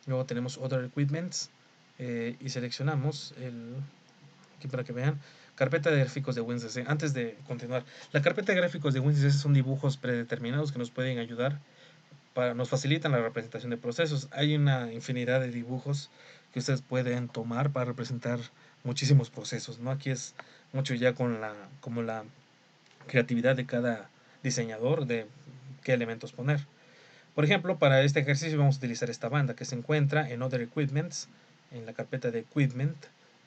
Luego tenemos Other Equipments y seleccionamos aquí para que vean, carpeta de gráficos de WinCC. Antes de continuar, la carpeta de gráficos de WinCC son dibujos predeterminados que nos pueden ayudar, nos facilitan la representación de procesos. Hay una infinidad de dibujos que ustedes pueden tomar para representar muchísimos procesos, ¿no? Aquí es mucho ya como la creatividad de cada diseñador de qué elementos poner. Por ejemplo, para este ejercicio vamos a utilizar esta banda que se encuentra en Other Equipments, en la carpeta de Equipment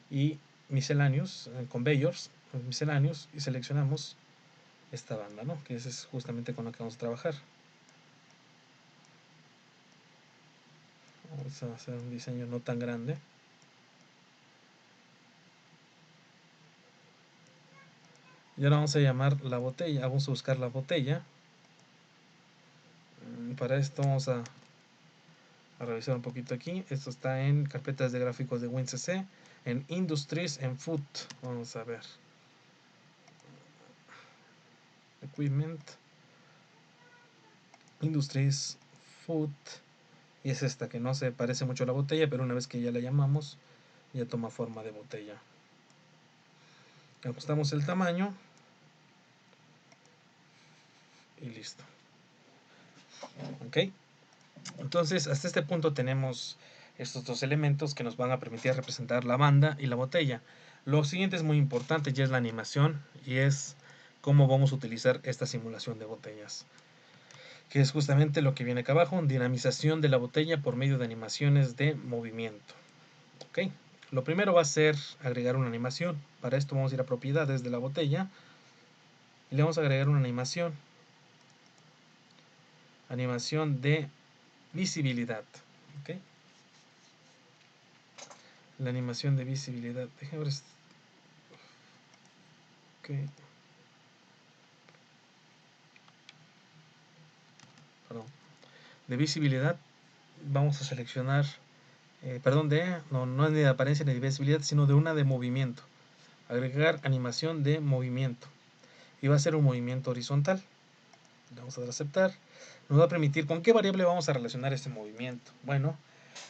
y Miscellaneous, Conveyors, Miscellaneous, y seleccionamos esta banda, ¿no? Que es justamente con lo que vamos a trabajar. Vamos a hacer un diseño no tan grande. Y ahora vamos a llamar la botella, vamos a buscar la botella. Para esto vamos a revisar un poquito aquí. Esto está en carpetas de gráficos de WinCC, en Industries, en Food. Vamos a ver. Equipment, Industries, Food. Y es esta que no se parece mucho a la botella, pero una vez que ya la llamamos, ya toma forma de botella. Ajustamos el tamaño y listo. Ok. Entonces, hasta este punto tenemos estos dos elementos que nos van a permitir representar la banda y la botella. Lo siguiente es muy importante, ya es la animación, y es cómo vamos a utilizar esta simulación de botellas, que es justamente lo que viene acá abajo, dinamización de la botella por medio de animaciones de movimiento. Ok, lo primero va a ser agregar una animación. Para esto vamos a ir a propiedades de la botella y le vamos a agregar una animación de visibilidad. Okay. La animación de visibilidad, déjenme ver. Okay. Perdón. De visibilidad vamos a seleccionar no es ni de apariencia ni de visibilidad, sino de una de movimiento. Agregar animación de movimiento y va a ser un movimiento horizontal. Le vamos a dar a aceptar. Nos va a permitir con qué variable vamos a relacionar este movimiento. Bueno,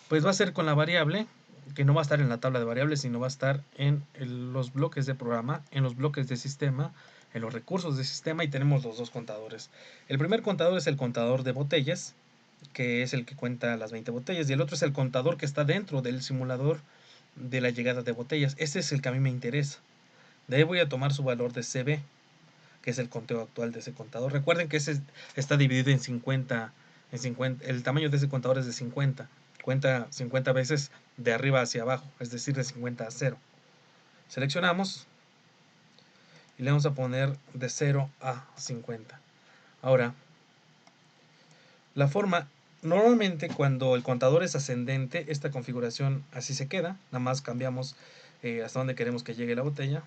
pues va a ser con la variable que no va a estar en la tabla de variables, sino va a estar en los bloques de programa, en los bloques de sistema, en los recursos de sistema, y tenemos los dos contadores. El primer contador es el contador de botellas, que es el que cuenta las 20 botellas, y el otro es el contador que está dentro del simulador de la llegada de botellas. Este es el que a mí me interesa. De ahí voy a tomar su valor de CB, que es el conteo actual de ese contador. Recuerden que ese está dividido en 50, el tamaño de ese contador es de 50. Cuenta 50 veces de arriba hacia abajo, es decir, de 50 a 0. Seleccionamos y le vamos a poner de 0 a 50. Ahora, la forma, normalmente cuando el contador es ascendente, esta configuración así se queda, nada más cambiamos hasta donde queremos que llegue la botella.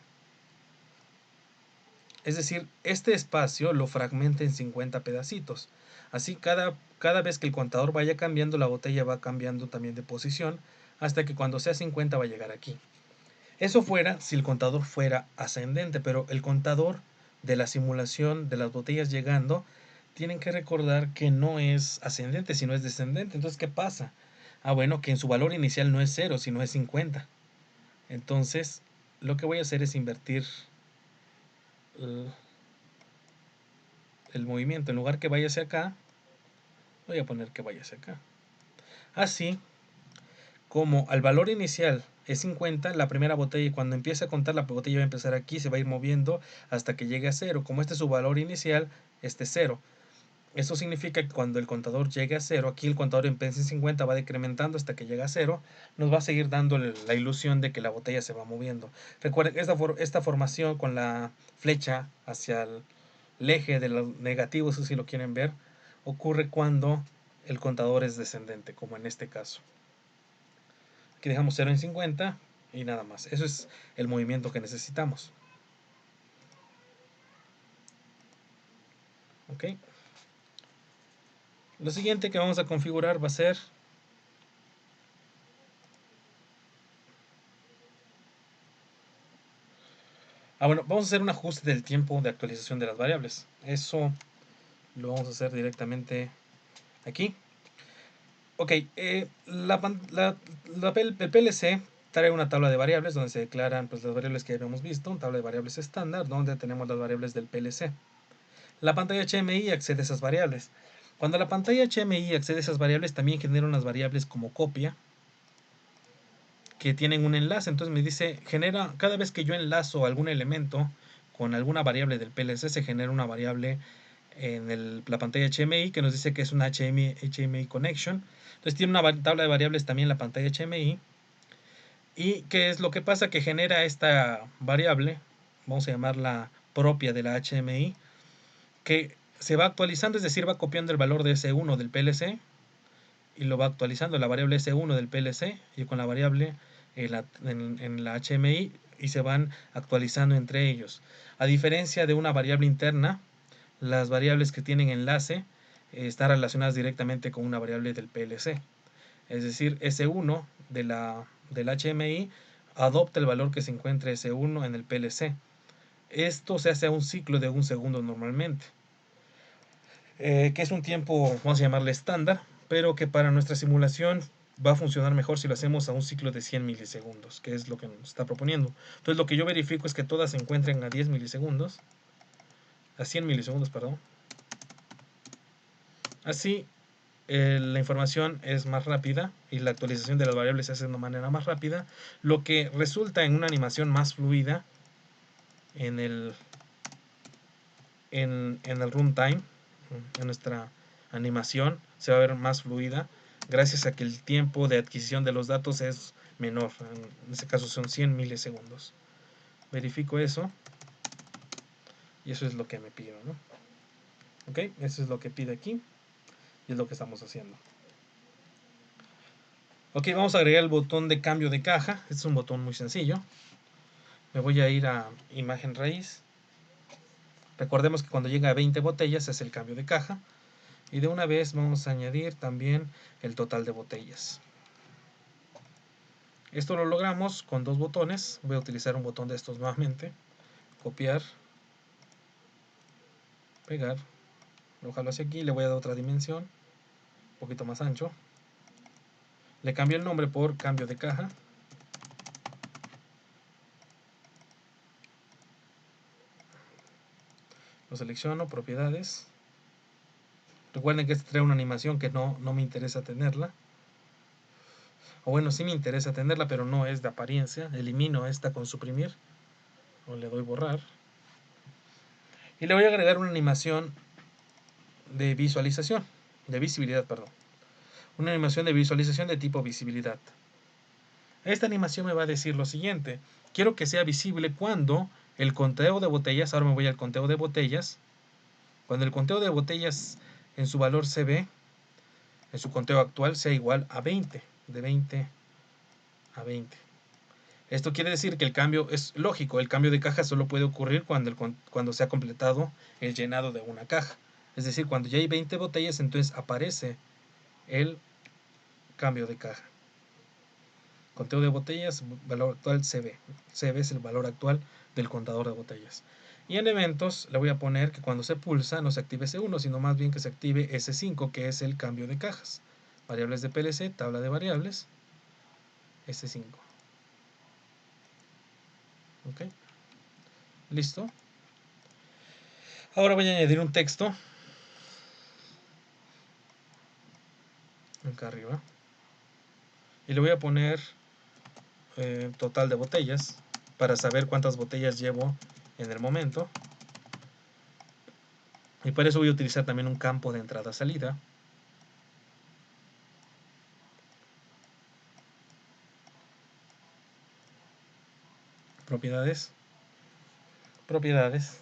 Es decir, este espacio lo fragmenta en 50 pedacitos. Así cada vez que el contador vaya cambiando, la botella va cambiando también de posición, hasta que cuando sea 50 va a llegar aquí. Eso fuera si el contador fuera ascendente, pero el contador de la simulación de las botellas llegando, tienen que recordar que no es ascendente, sino es descendente. Entonces, ¿qué pasa? Ah, bueno, que en su valor inicial no es 0, sino es 50. Entonces, lo que voy a hacer es invertir el, el movimiento. En lugar que vaya hacia acá, voy a poner que vaya hacia acá. Así, como al valor inicial es 50, la primera botella, cuando empiece a contar, la botella va a empezar aquí, se va a ir moviendo hasta que llegue a 0. Como este es su valor inicial, este es 0. Eso significa que cuando el contador llegue a 0, aquí el contador empieza en 50, va decrementando hasta que llega a 0, nos va a seguir dando la ilusión de que la botella se va moviendo. Recuerden, esta formación con la flecha hacia el eje de los negativos, si lo quieren ver, ocurre cuando el contador es descendente, como en este caso. Aquí dejamos 0 en 50 y nada más. Eso es el movimiento que necesitamos. ¿Ok? Lo siguiente que vamos a configurar va a ser... bueno, vamos a hacer un ajuste del tiempo de actualización de las variables. Eso lo vamos a hacer directamente aquí. Ok, el PLC trae una tabla de variables donde se declaran pues, las variables que habíamos visto, una tabla de variables estándar donde tenemos las variables del PLC. La pantalla HMI accede a esas variables. Cuando la pantalla HMI accede a esas variables, también genera unas variables como copia que tienen un enlace. Entonces me dice, cada vez que yo enlazo algún elemento con alguna variable del PLC, se genera una variable en la pantalla HMI que nos dice que es una HMI connection. Entonces tiene una tabla de variables también la pantalla HMI. ¿Y qué es lo que pasa? Que genera esta variable, vamos a llamarla propia de la HMI, que se va actualizando, es decir, va copiando el valor de S1 del PLC y lo va actualizando, la variable S1 del PLC y con la variable en la HMI, y se van actualizando entre ellos. A diferencia de una variable interna, las variables que tienen enlace están relacionadas directamente con una variable del PLC. Es decir, S1 del HMI adopta el valor que se encuentra S1 en el PLC. Esto se hace a un ciclo de 1 segundo normalmente, que es un tiempo, vamos a llamarle estándar, pero que para nuestra simulación va a funcionar mejor si lo hacemos a un ciclo de 100 milisegundos, que es lo que nos está proponiendo. Entonces lo que yo verifico es que todas se encuentren a 10 milisegundos, a 100 milisegundos, perdón. Así la información es más rápida y la actualización de las variables se hace de una manera más rápida, lo que resulta en una animación más fluida en el runtime, en nuestra animación se va a ver más fluida gracias a que el tiempo de adquisición de los datos es menor, en este caso son 100 milisegundos. Verifico eso y eso es lo que me pide, ¿no? Ok, eso es lo que pide aquí y es lo que estamos haciendo. Ok, vamos a agregar el botón de cambio de caja. Este es un botón muy sencillo. Me voy a ir a imagen raíz. Recordemos que cuando llega a 20 botellas es el cambio de caja. Y de una vez vamos a añadir también el total de botellas. Esto lo logramos con dos botones. Voy a utilizar un botón de estos nuevamente. Copiar. Pegar. Lo jalo hacia aquí. Le voy a dar otra dimensión. Un poquito más ancho. Le cambio el nombre por cambio de caja. Lo selecciono. Propiedades. Recuerden que este trae una animación que no me interesa tenerla. O bueno, sí me interesa tenerla, pero no es de apariencia. Elimino esta con suprimir. O le doy borrar. Y le voy a agregar una animación de visualización. De visibilidad, perdón. Una animación de visualización de tipo visibilidad. Esta animación me va a decir lo siguiente. Quiero que sea visible cuando el conteo de botellas, ahora me voy al conteo de botellas. Cuando el conteo de botellas en su valor CB, en su conteo actual, sea igual a 20. De 20 a 20. Esto quiere decir que el cambio es lógico, el cambio de caja solo puede ocurrir cuando se ha completado el llenado de una caja. Es decir, cuando ya hay 20 botellas, entonces aparece el cambio de caja. Conteo de botellas, valor actual CB. CB es el valor actual del contador de botellas. Y en eventos le voy a poner que cuando se pulsa no se active S1, sino más bien que se active S5, que es el cambio de cajas. Variables de PLC, tabla de variables, S5. Ok, listo. Ahora voy a añadir un texto acá arriba y le voy a poner total de botellas para saber cuántas botellas llevo en el momento. Y para eso voy a utilizar también un campo de entrada-salida. Propiedades. Propiedades.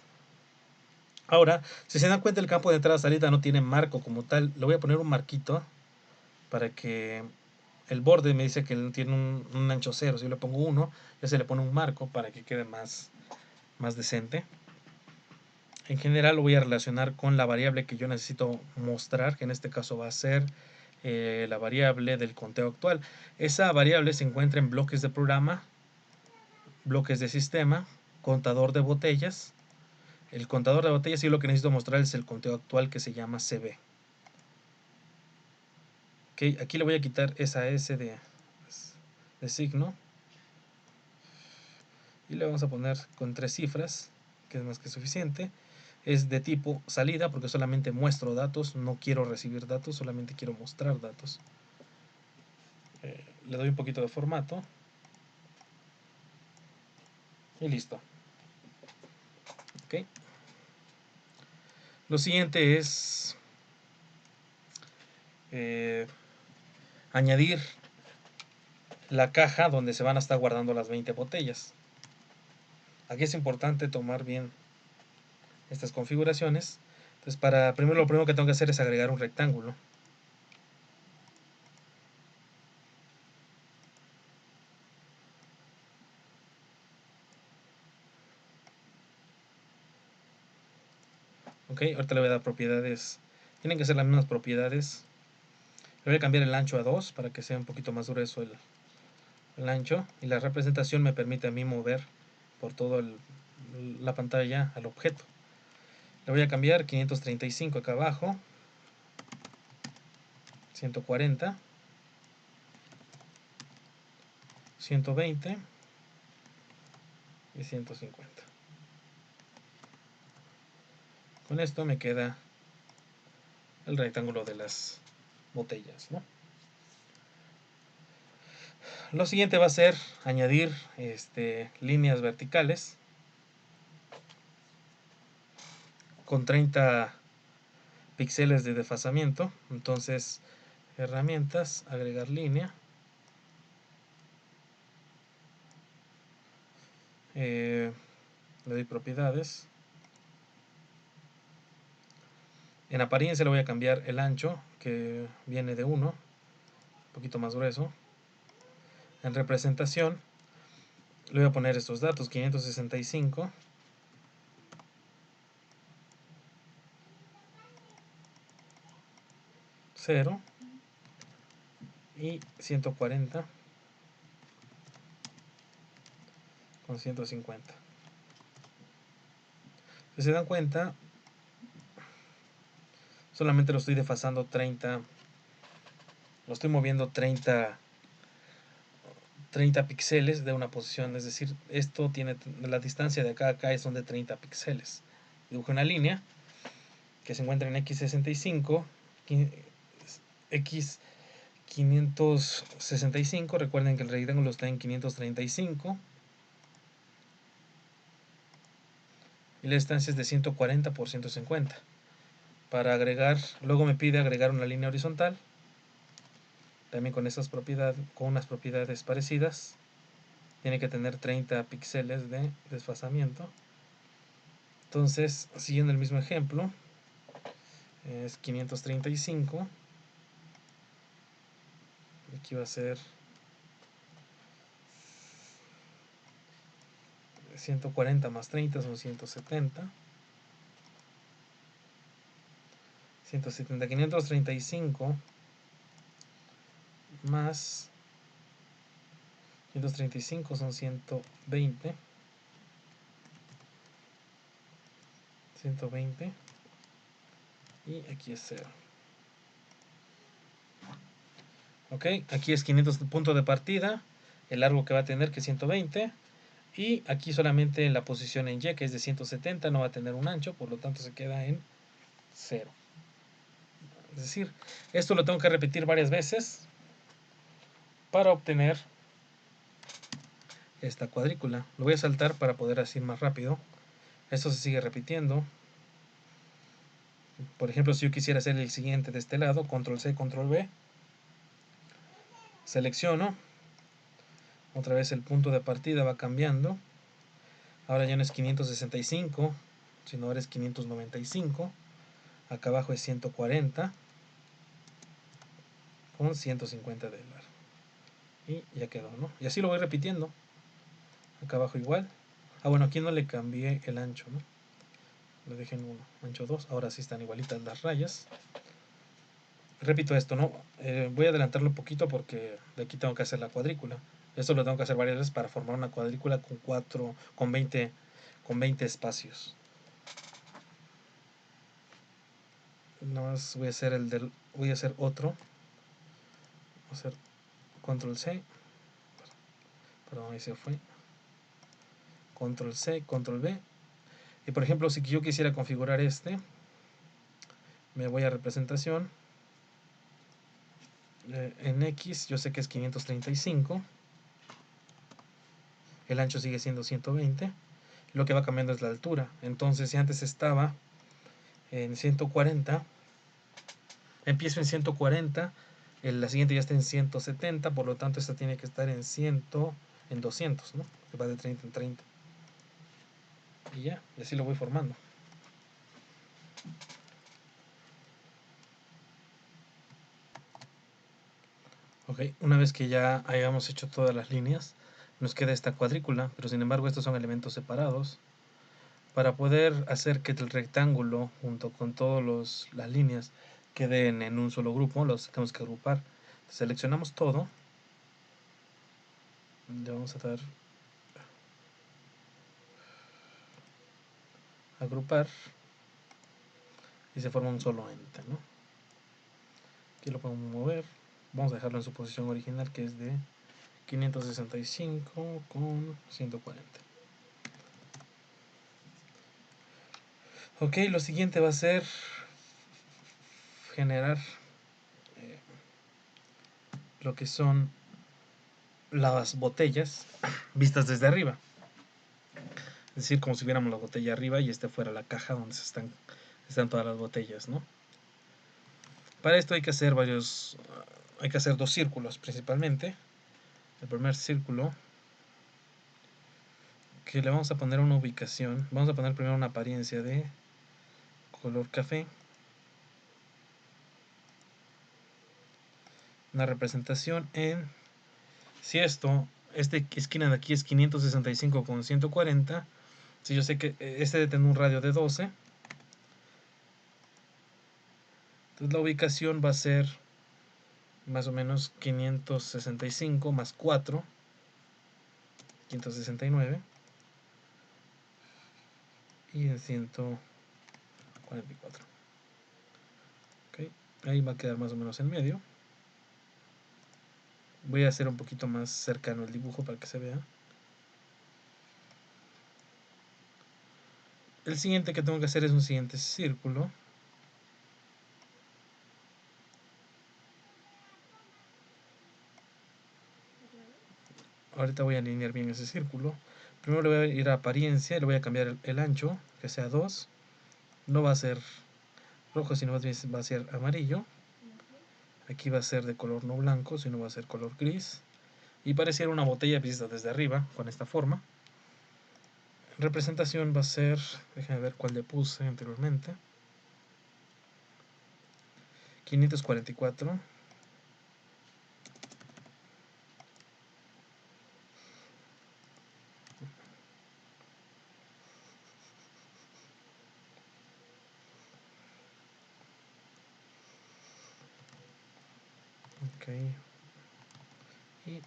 Ahora, si se dan cuenta, el campo de entrada-salida no tiene marco como tal. Le voy a poner un marquito para que el borde me dice que tiene un ancho 0. Si yo le pongo 1, ya se le pone un marco para que quede más decente. En general lo voy a relacionar con la variable que yo necesito mostrar, que en este caso va a ser la variable del conteo actual. Esa variable se encuentra en bloques de programa, bloques de sistema, contador de botellas. El contador de botellas, y lo que necesito mostrar es el conteo actual, que se llama CB. Okay, aquí le voy a quitar esa S de signo y le vamos a poner con 3 cifras, que es más que suficiente. Es de tipo salida porque solamente muestro datos, no quiero recibir datos, solamente quiero mostrar datos. Le doy un poquito de formato y listo. Okay. Lo siguiente es añadir la caja donde se van a estar guardando las 20 botellas. Aquí es importante tomar bien estas configuraciones. Entonces, lo primero que tengo que hacer es agregar un rectángulo. Ok, ahorita le voy a dar propiedades. Tienen que ser las mismas propiedades. Le voy a cambiar el ancho a 2 para que sea un poquito más grueso el ancho. Y la representación me permite a mí mover por toda la pantalla al objeto. Le voy a cambiar 535 acá abajo, 140, 120 y 150. Con esto me queda el rectángulo de las botellas, ¿no? Lo siguiente va a ser añadir líneas verticales con 30 píxeles de desfasamiento. Entonces, herramientas, agregar línea. Le doy propiedades. En apariencia le voy a cambiar el ancho, que viene de 1, un poquito más grueso. En representación le voy a poner estos datos: 565, 0 y 140 con 150. Si se dan cuenta, solamente lo estoy desfasando 30, lo estoy moviendo 30 píxeles de una posición, es decir, esto tiene la distancia de acá a acá son de 30 píxeles. Dibujo una línea que se encuentra en x65, x565, recuerden que el rectángulo está en 535 y la distancia es de 140 por 150. Para agregar, luego me pide agregar una línea horizontal, también con esas propiedades, con unas propiedades parecidas. Tiene que tener 30 píxeles de desfasamiento. Entonces, siguiendo el mismo ejemplo, es 535. Aquí va a ser 140 más 30 son 170. 170, 535 más 535 son 120. 120 y aquí es 0. Ok, aquí es 500 punto de partida, el largo que va a tener que es 120, y aquí solamente la posición en Y, que es de 170, no va a tener un ancho, por lo tanto se queda en 0. Es decir, esto lo tengo que repetir varias veces para obtener esta cuadrícula. Lo voy a saltar para poder hacer más rápido. Esto se sigue repitiendo. Por ejemplo, si yo quisiera hacer el siguiente de este lado, control C, control V, selecciono, otra vez el punto de partida va cambiando, ahora ya no es 565, sino ahora es 595, acá abajo es 140, con 150 de largo, y ya quedó, ¿no? Y así lo voy repitiendo, acá abajo igual. Bueno, aquí no le cambié el ancho, ¿no? Lo dejé en 1, ancho 2, ahora sí están igualitas las rayas. Repito esto, ¿no? Voy a adelantarlo un poquito porque de aquí tengo que hacer la cuadrícula. Esto lo tengo que hacer varias veces para formar una cuadrícula con 20 espacios. Nada más voy a hacer otro. Voy a hacer control C. Perdón, ahí se fue. Control C, control V. Y por ejemplo, si yo quisiera configurar me voy a representación. En X yo sé que es 535. El ancho sigue siendo 120. Lo que va cambiando es la altura. Entonces, si antes estaba en 140, empiezo en 140, la siguiente ya está en 170, por lo tanto esta tiene que estar en 200, ¿no? Que va de 30 en 30. Y ya, y así lo voy formando. Ok, una vez que ya hayamos hecho todas las líneas, nos queda esta cuadrícula, pero sin embargo estos son elementos separados. Para poder hacer que el rectángulo junto con todas las líneas queden en un solo grupo, los tenemos que agrupar. Seleccionamos todo. Le vamos a dar agrupar y se forma un solo ente, ¿no? Aquí lo podemos mover. Vamos a dejarlo en su posición original, que es de 565 con 140. Ok, lo siguiente va a ser generar lo que son las botellas vistas desde arriba. Es decir, como si viéramos la botella arriba y fuera la caja donde están todas las botellas, ¿no? Para esto hay que hacer dos círculos principalmente. El primer círculo, que le vamos a poner una ubicación, vamos a poner primero una apariencia de color café, una representación si esta esquina de aquí es 565 con 140, si yo sé que debe tener un radio de 12, entonces la ubicación va a ser más o menos 565 más 4, 569, y en 144. Okay. Ahí va a quedar más o menos en medio. Voy a hacer un poquito más cercano el dibujo para que se vea. El siguiente que tengo que hacer es un siguiente círculo. Ahorita voy a alinear bien ese círculo. Primero le voy a ir a apariencia, le voy a cambiar el ancho, que sea 2. No va a ser rojo, sino más bien va a ser amarillo. Aquí va a ser de color no blanco, sino va a ser color gris. Y pareciera una botella vista desde arriba, con esta forma. Representación va a ser, déjenme ver cuál le puse anteriormente. 544. Ok. Y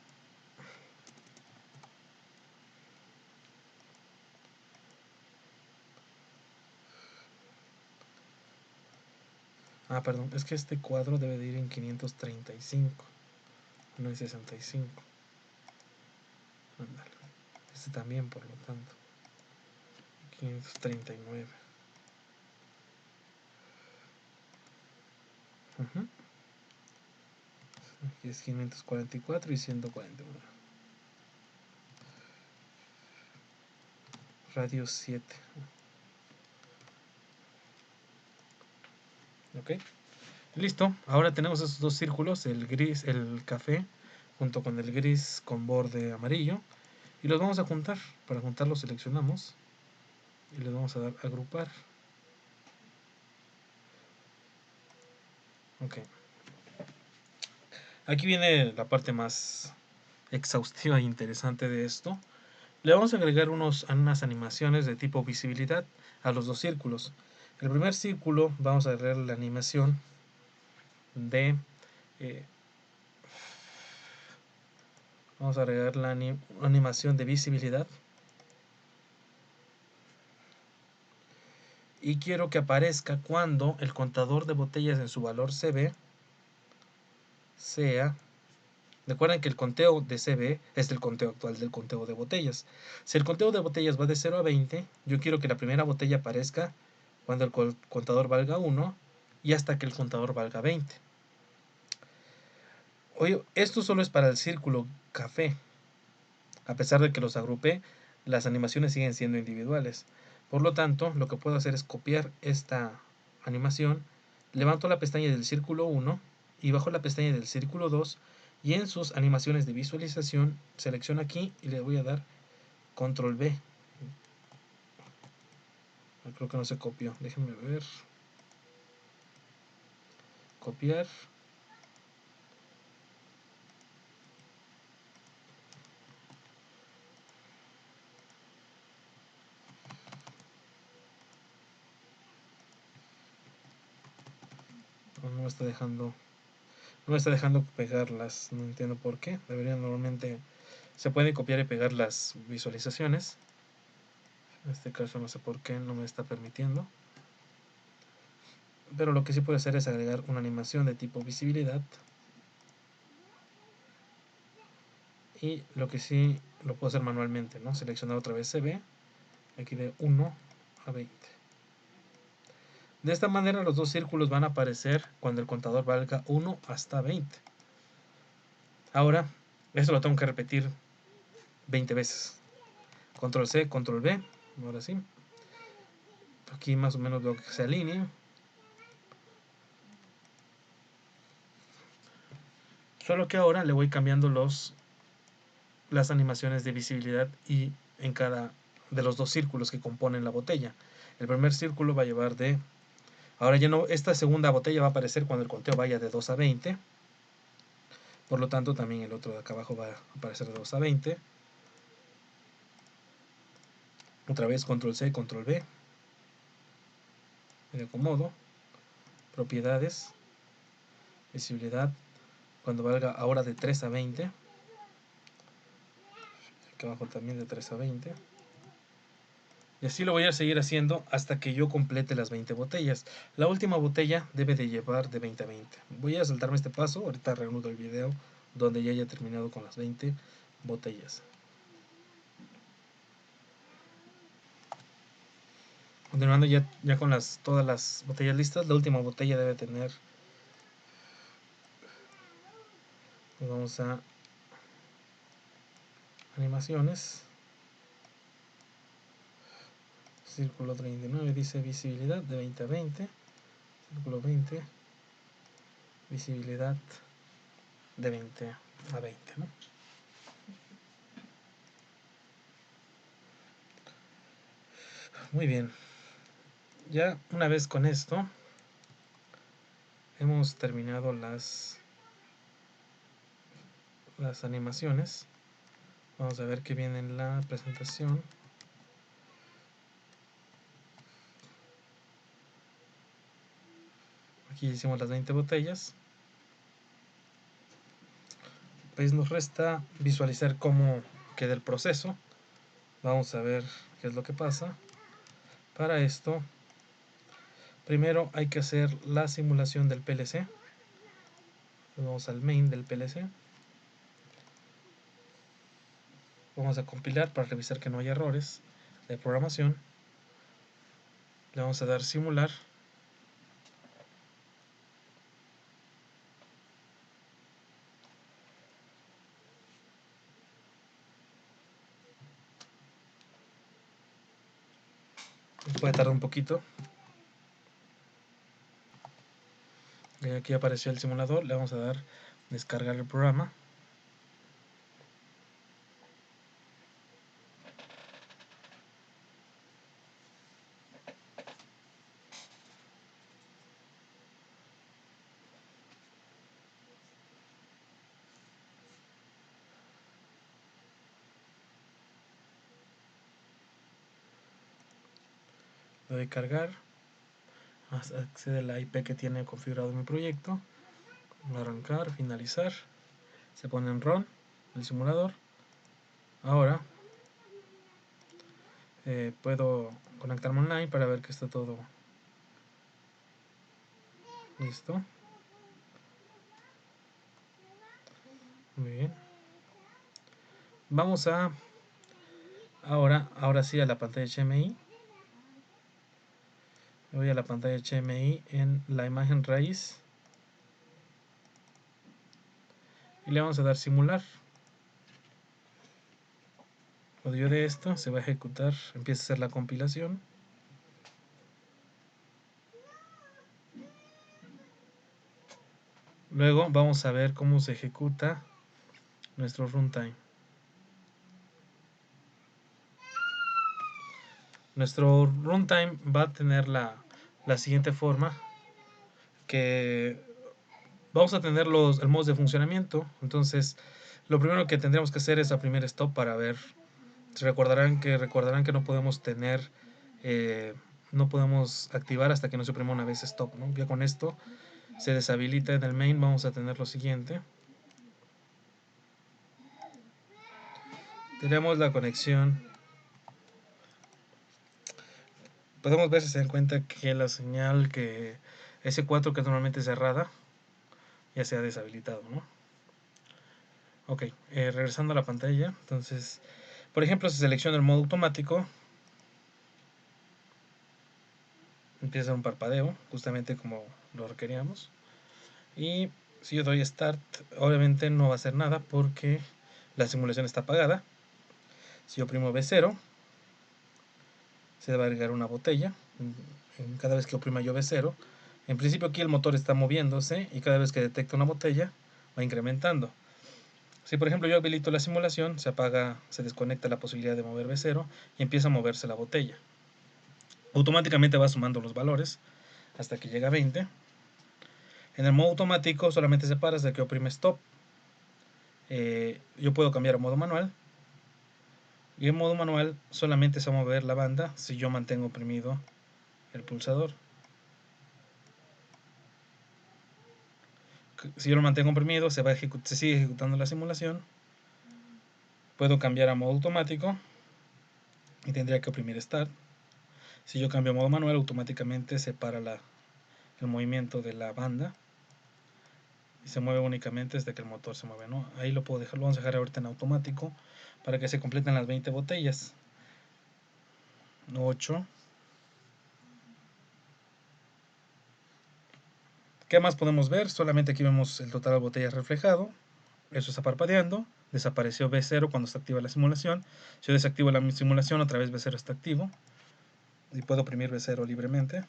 perdón, es que este cuadro debe de ir en 535, no en 65. Ándale. Este también, por lo tanto. 539. Aquí es 544 y 141. Radio 7. Ok. Listo. Ahora tenemos esos dos círculos, el gris, el café, junto con el gris con borde amarillo. Y los vamos a juntar. Para juntarlos seleccionamos y les vamos a dar a agrupar. Ok. Aquí viene la parte más exhaustiva e interesante de esto. Le vamos a agregar unas animaciones de tipo visibilidad a los dos círculos. El primer círculo vamos a agregar la animación de vamos a agregar la animación de visibilidad y quiero que aparezca cuando el contador de botellas en su valor CB sea. Recuerden que el conteo de CB es el conteo actual del conteo de botellas. Si el conteo de botellas va de 0 a 20, yo quiero que la primera botella aparezca cuando el contador valga 1 y hasta que el contador valga 20. Oye, esto solo es para el círculo café. A pesar de que los agrupé, las animaciones siguen siendo individuales. Por lo tanto, lo que puedo hacer es copiar esta animación, levanto la pestaña del círculo 1 y bajo la pestaña del círculo 2 y en sus animaciones de visualización selecciono aquí y le voy a dar control B. Creo que no se copió, déjenme ver. Copiar. No me está dejando. No me está dejando pegarlas. No entiendo por qué. Deberían normalmente. Se pueden copiar y pegar las visualizaciones. En este caso no sé por qué no me está permitiendo. Pero lo que sí puedo hacer es agregar una animación de tipo visibilidad. Y lo que sí lo puedo hacer manualmente, ¿no? Seleccionar otra vez CB. Aquí de 1 a 20. De esta manera los dos círculos van a aparecer cuando el contador valga 1 hasta 20. Ahora, esto lo tengo que repetir 20 veces. Control C, control V. Ahora sí. Aquí más o menos veo que se alinea. Solo que ahora le voy cambiando las animaciones de visibilidad y en cada de los dos círculos que componen la botella. El primer círculo va a llevar de. Ahora ya no. Esta segunda botella va a aparecer cuando el conteo vaya de 2 a 20. Por lo tanto, también el otro de acá abajo va a aparecer de 2 a 20. Otra vez control C, control V. Me acomodo. Propiedades. Visibilidad. Cuando valga ahora de 3 a 20. Aquí abajo también de 3 a 20. Y así lo voy a seguir haciendo hasta que yo complete las 20 botellas. La última botella debe de llevar de 20 a 20. Voy a saltarme este paso, ahorita reanudo el video donde ya haya terminado con las 20 botellas. Continuando ya con todas las botellas listas, la última botella debe tener. Vamos a animaciones. Círculo 39 dice visibilidad de 20 a 20. Círculo 20, visibilidad de 20 a 20, ¿no? Muy bien. Ya una vez con esto, hemos terminado las animaciones. Vamos a ver qué viene en la presentación. Aquí hicimos las 20 botellas. pues nos resta visualizar cómo queda el proceso. Vamos a ver qué es lo que pasa. Para esto, primero hay que hacer la simulación del PLC. Vamos al main del PLC. Vamos a compilar para revisar que no haya errores de programación. Le vamos a dar simular. Puede tardar un poquito. Aquí apareció el simulador. Le vamos a dar descargar el programa. Le doy cargar. Accede a la IP que tiene configurado mi proyecto. Arrancar, finalizar. Se pone en run el simulador. Ahora puedo conectarme online para ver que está todo listo. Muy bien. Vamos a ahora sí a la pantalla HMI. Voy a la pantalla HMI en la imagen raíz y le vamos a dar simular. Cuando yo de esto se va a ejecutar, empieza a hacer la compilación. Luego vamos a ver cómo se ejecuta nuestro runtime. Nuestro runtime va a tener la siguiente forma, que vamos a tener el modos de funcionamiento. Entonces lo primero que tendremos que hacer es primer stop para ver. Recordarán que no podemos tener no podemos activar hasta que no se oprima una vez stop, ¿no? Ya con esto se deshabilita en el main. Vamos a tener lo siguiente. Tenemos la conexión. Podemos ver, si se dan cuenta, que la señal que S4, que normalmente es cerrada, ya se ha deshabilitado, ¿no? Ok, regresando a la pantalla. Entonces, por ejemplo, se selecciona el modo automático. Empieza un parpadeo, justamente como lo requeríamos. Y si yo doy Start, obviamente no va a hacer nada porque la simulación está apagada. Si yo oprimo B0, se va a agregar una botella. Cada vez que oprima yo B0, en principio aquí el motor está moviéndose y cada vez que detecta una botella va incrementando. Si por ejemplo yo habilito la simulación, se apaga, se desconecta la posibilidad de mover B0 y empieza a moverse la botella. Automáticamente va sumando los valores hasta que llega a 20. En el modo automático solamente se para hasta que oprime stop. Yo puedo cambiar a modo manual. Y en modo manual solamente se va a mover la banda si yo mantengo oprimido el pulsador. Si yo lo mantengo oprimido, se sigue ejecutando la simulación. Puedo cambiar a modo automático y tendría que oprimir Start. Si yo cambio a modo manual, automáticamente se para el movimiento de la banda y se mueve únicamente desde que el motor se mueve, ¿no? Ahí lo vamos a dejar ahorita en automático para que se completen las 20 botellas. 8. ¿Qué más podemos ver? Solamente aquí vemos el total de botellas reflejado. Eso está parpadeando. Desapareció B0 cuando se activa la simulación. Si yo desactivo la simulación, otra vez B0 está activo. Y puedo oprimir B0 libremente.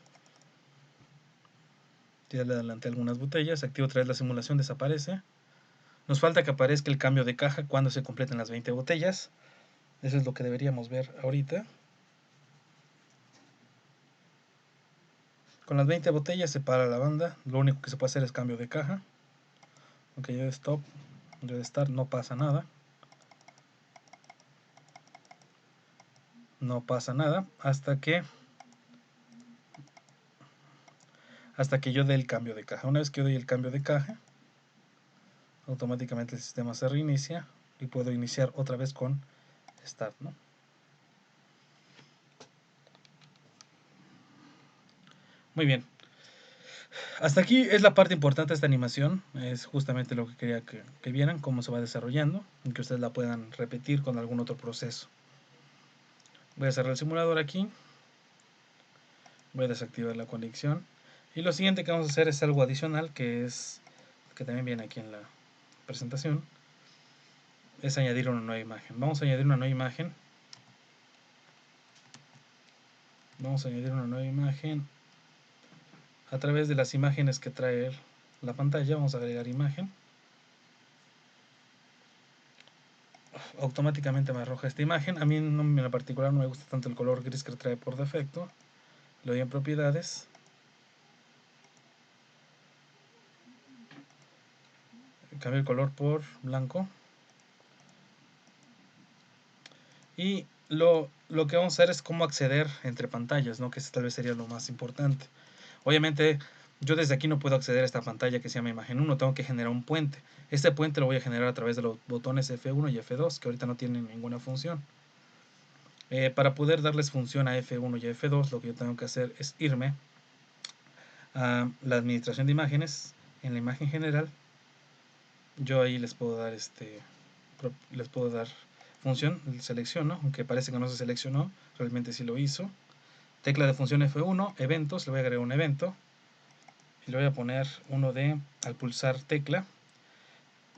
Ya le adelanté algunas botellas. Activo otra vez la simulación, desaparece. Nos falta que aparezca el cambio de caja cuando se completen las 20 botellas. Eso es lo que deberíamos ver ahorita. Con las 20 botellas se para la banda. Lo único que se puede hacer es cambio de caja. Ok, yo de stop, yo de start, no pasa nada. No pasa nada hasta que yo dé el cambio de caja. Una vez que yo doy el cambio de caja, automáticamente el sistema se reinicia y puedo iniciar otra vez con Start, ¿no? Muy bien. Hasta aquí es la parte importante de esta animación. Es justamente lo que quería que vieran, cómo se va desarrollando y que ustedes la puedan repetir con algún otro proceso. Voy a cerrar el simulador aquí. Voy a desactivar la conexión. Y lo siguiente que vamos a hacer es algo adicional, que también viene aquí en la presentación. Es añadir una nueva imagen. Vamos a añadir una nueva imagen. Vamos a añadir una nueva imagen a través de las imágenes que trae la pantalla. Vamos a agregar imagen. Automáticamente me arroja esta imagen. A mí en lo particular no me gusta tanto el color gris que trae por defecto. Le doy en propiedades. Cambio el color por blanco. Y lo que vamos a hacer es cómo acceder entre pantallas, ¿no? Que tal vez sería lo más importante. Obviamente, yo desde aquí no puedo acceder a esta pantalla que se llama imagen 1, tengo que generar un puente. Este puente lo voy a generar a través de los botones F1 y F2, que ahorita no tienen ninguna función. Para poder darles función a F1 y F2, lo que yo tengo que hacer es irme a la administración de imágenes, en la imagen general. Yo ahí les puedo dar función, selecciono, aunque parece que no se seleccionó, realmente sí lo hizo. Tecla de función F1, eventos, le voy a agregar un evento y le voy a poner uno de al pulsar tecla.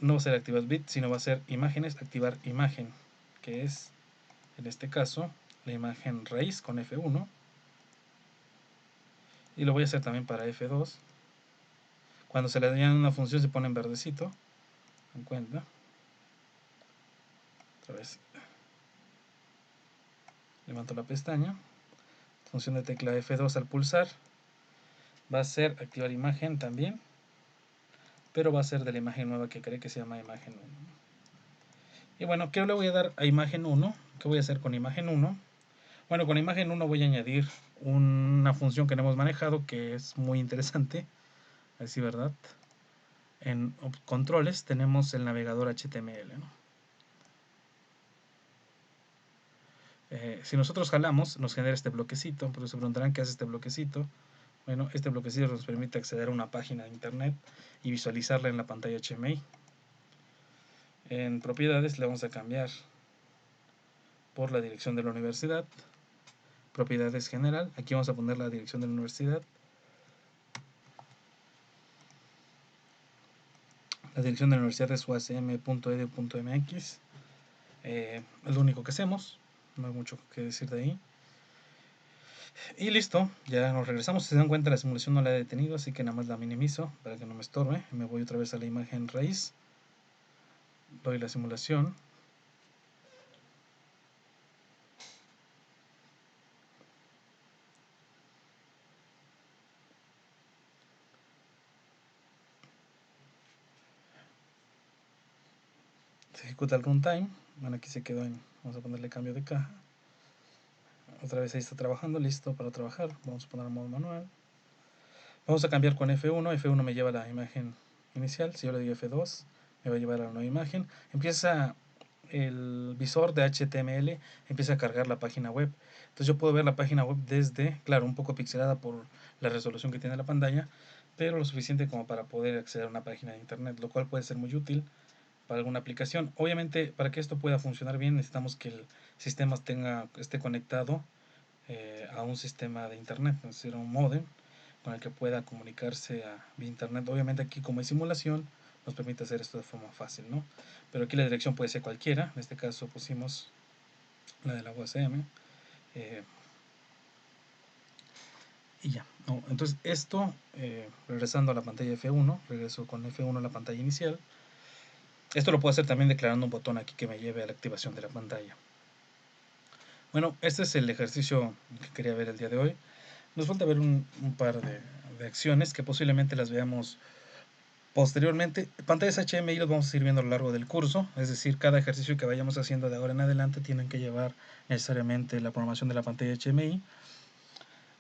No va a ser activar bit, sino va a ser imágenes, activar imagen, que es en este caso la imagen raíz con F1. Y lo voy a hacer también para F2. Cuando se le añade una función se pone en verdecito, en cuenta. Otra vez levanto la pestaña. Función de tecla F2 al pulsar va a ser activar imagen también, pero va a ser de la imagen nueva que cree que se llama imagen 1. Y bueno, ¿qué le voy a dar a imagen 1? ¿Qué voy a hacer con imagen 1? Bueno, con imagen 1 voy a añadir una función que no hemos manejado que es muy interesante. Así, ¿verdad? En controles tenemos el navegador HTML, ¿no? Si nosotros jalamos, nos genera este bloquecito, pero se preguntarán qué hace este bloquecito. Bueno, este bloquecito nos permite acceder a una página de internet y visualizarla en la pantalla HMI. En propiedades le vamos a cambiar por la dirección de la universidad. Propiedades general, aquí vamos a poner la dirección de la universidad. La dirección de la universidad es uacm.edu.mx. Es lo único que hacemos, no hay mucho que decir de ahí. Y listo, ya nos regresamos. Si se dan cuenta, la simulación no la he detenido, así que nada más la minimizo para que no me estorbe. Me voy otra vez a la imagen raíz, doy la simulación. Se ejecuta el runtime. Bueno, aquí se quedó en, vamos a ponerle cambio de caja. Otra vez ahí está trabajando, listo para trabajar. Vamos a poner modo manual. Vamos a cambiar con F1. F1 me lleva a la imagen inicial. Si yo le digo F2, me va a llevar a la nueva imagen. Empieza el visor de HTML, empieza a cargar la página web. Entonces yo puedo ver la página web desde, claro, un poco pixelada por la resolución que tiene la pantalla, pero lo suficiente como para poder acceder a una página de internet, lo cual puede ser muy útil para alguna aplicación. Obviamente, para que esto pueda funcionar bien, necesitamos que el sistema esté conectado a un sistema de internet, es decir, a un modem con el que pueda comunicarse vía internet. Obviamente aquí, como hay simulación, nos permite hacer esto de forma fácil, ¿no? Pero aquí la dirección puede ser cualquiera. En este caso pusimos la de la UACM. Y ya, ¿no? Entonces esto, regresando a la pantalla F1, regreso con F1 a la pantalla inicial. Esto lo puedo hacer también declarando un botón aquí que me lleve a la activación de la pantalla. Bueno, este es el ejercicio que quería ver el día de hoy. Nos falta ver un par de acciones que posiblemente las veamos posteriormente. Pantallas HMI los vamos a ir viendo a lo largo del curso, es decir, cada ejercicio que vayamos haciendo de ahora en adelante tienen que llevar necesariamente la programación de la pantalla HMI.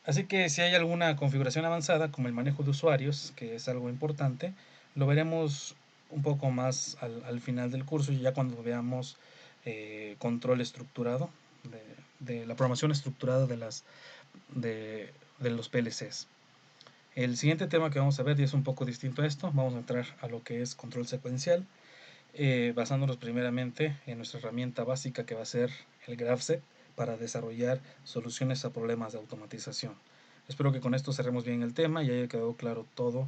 Así que si hay alguna configuración avanzada, como el manejo de usuarios, que es algo importante, lo veremos un poco más al final del curso, y ya cuando veamos control estructurado, de la programación estructurada de los PLCs. El siguiente tema que vamos a ver, y es un poco distinto a esto, vamos a entrar a lo que es control secuencial, basándonos primeramente en nuestra herramienta básica que va a ser el GraphSet para desarrollar soluciones a problemas de automatización. Espero que con esto cerremos bien el tema y haya quedado claro todo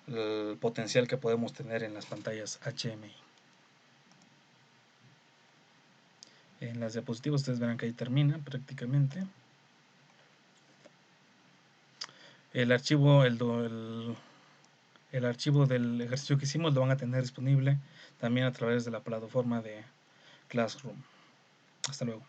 el potencial que podemos tener en las pantallas HMI. En las diapositivas ustedes verán que ahí termina prácticamente. El archivo, el archivo del ejercicio que hicimos lo van a tener disponible también a través de la plataforma de Classroom. Hasta luego.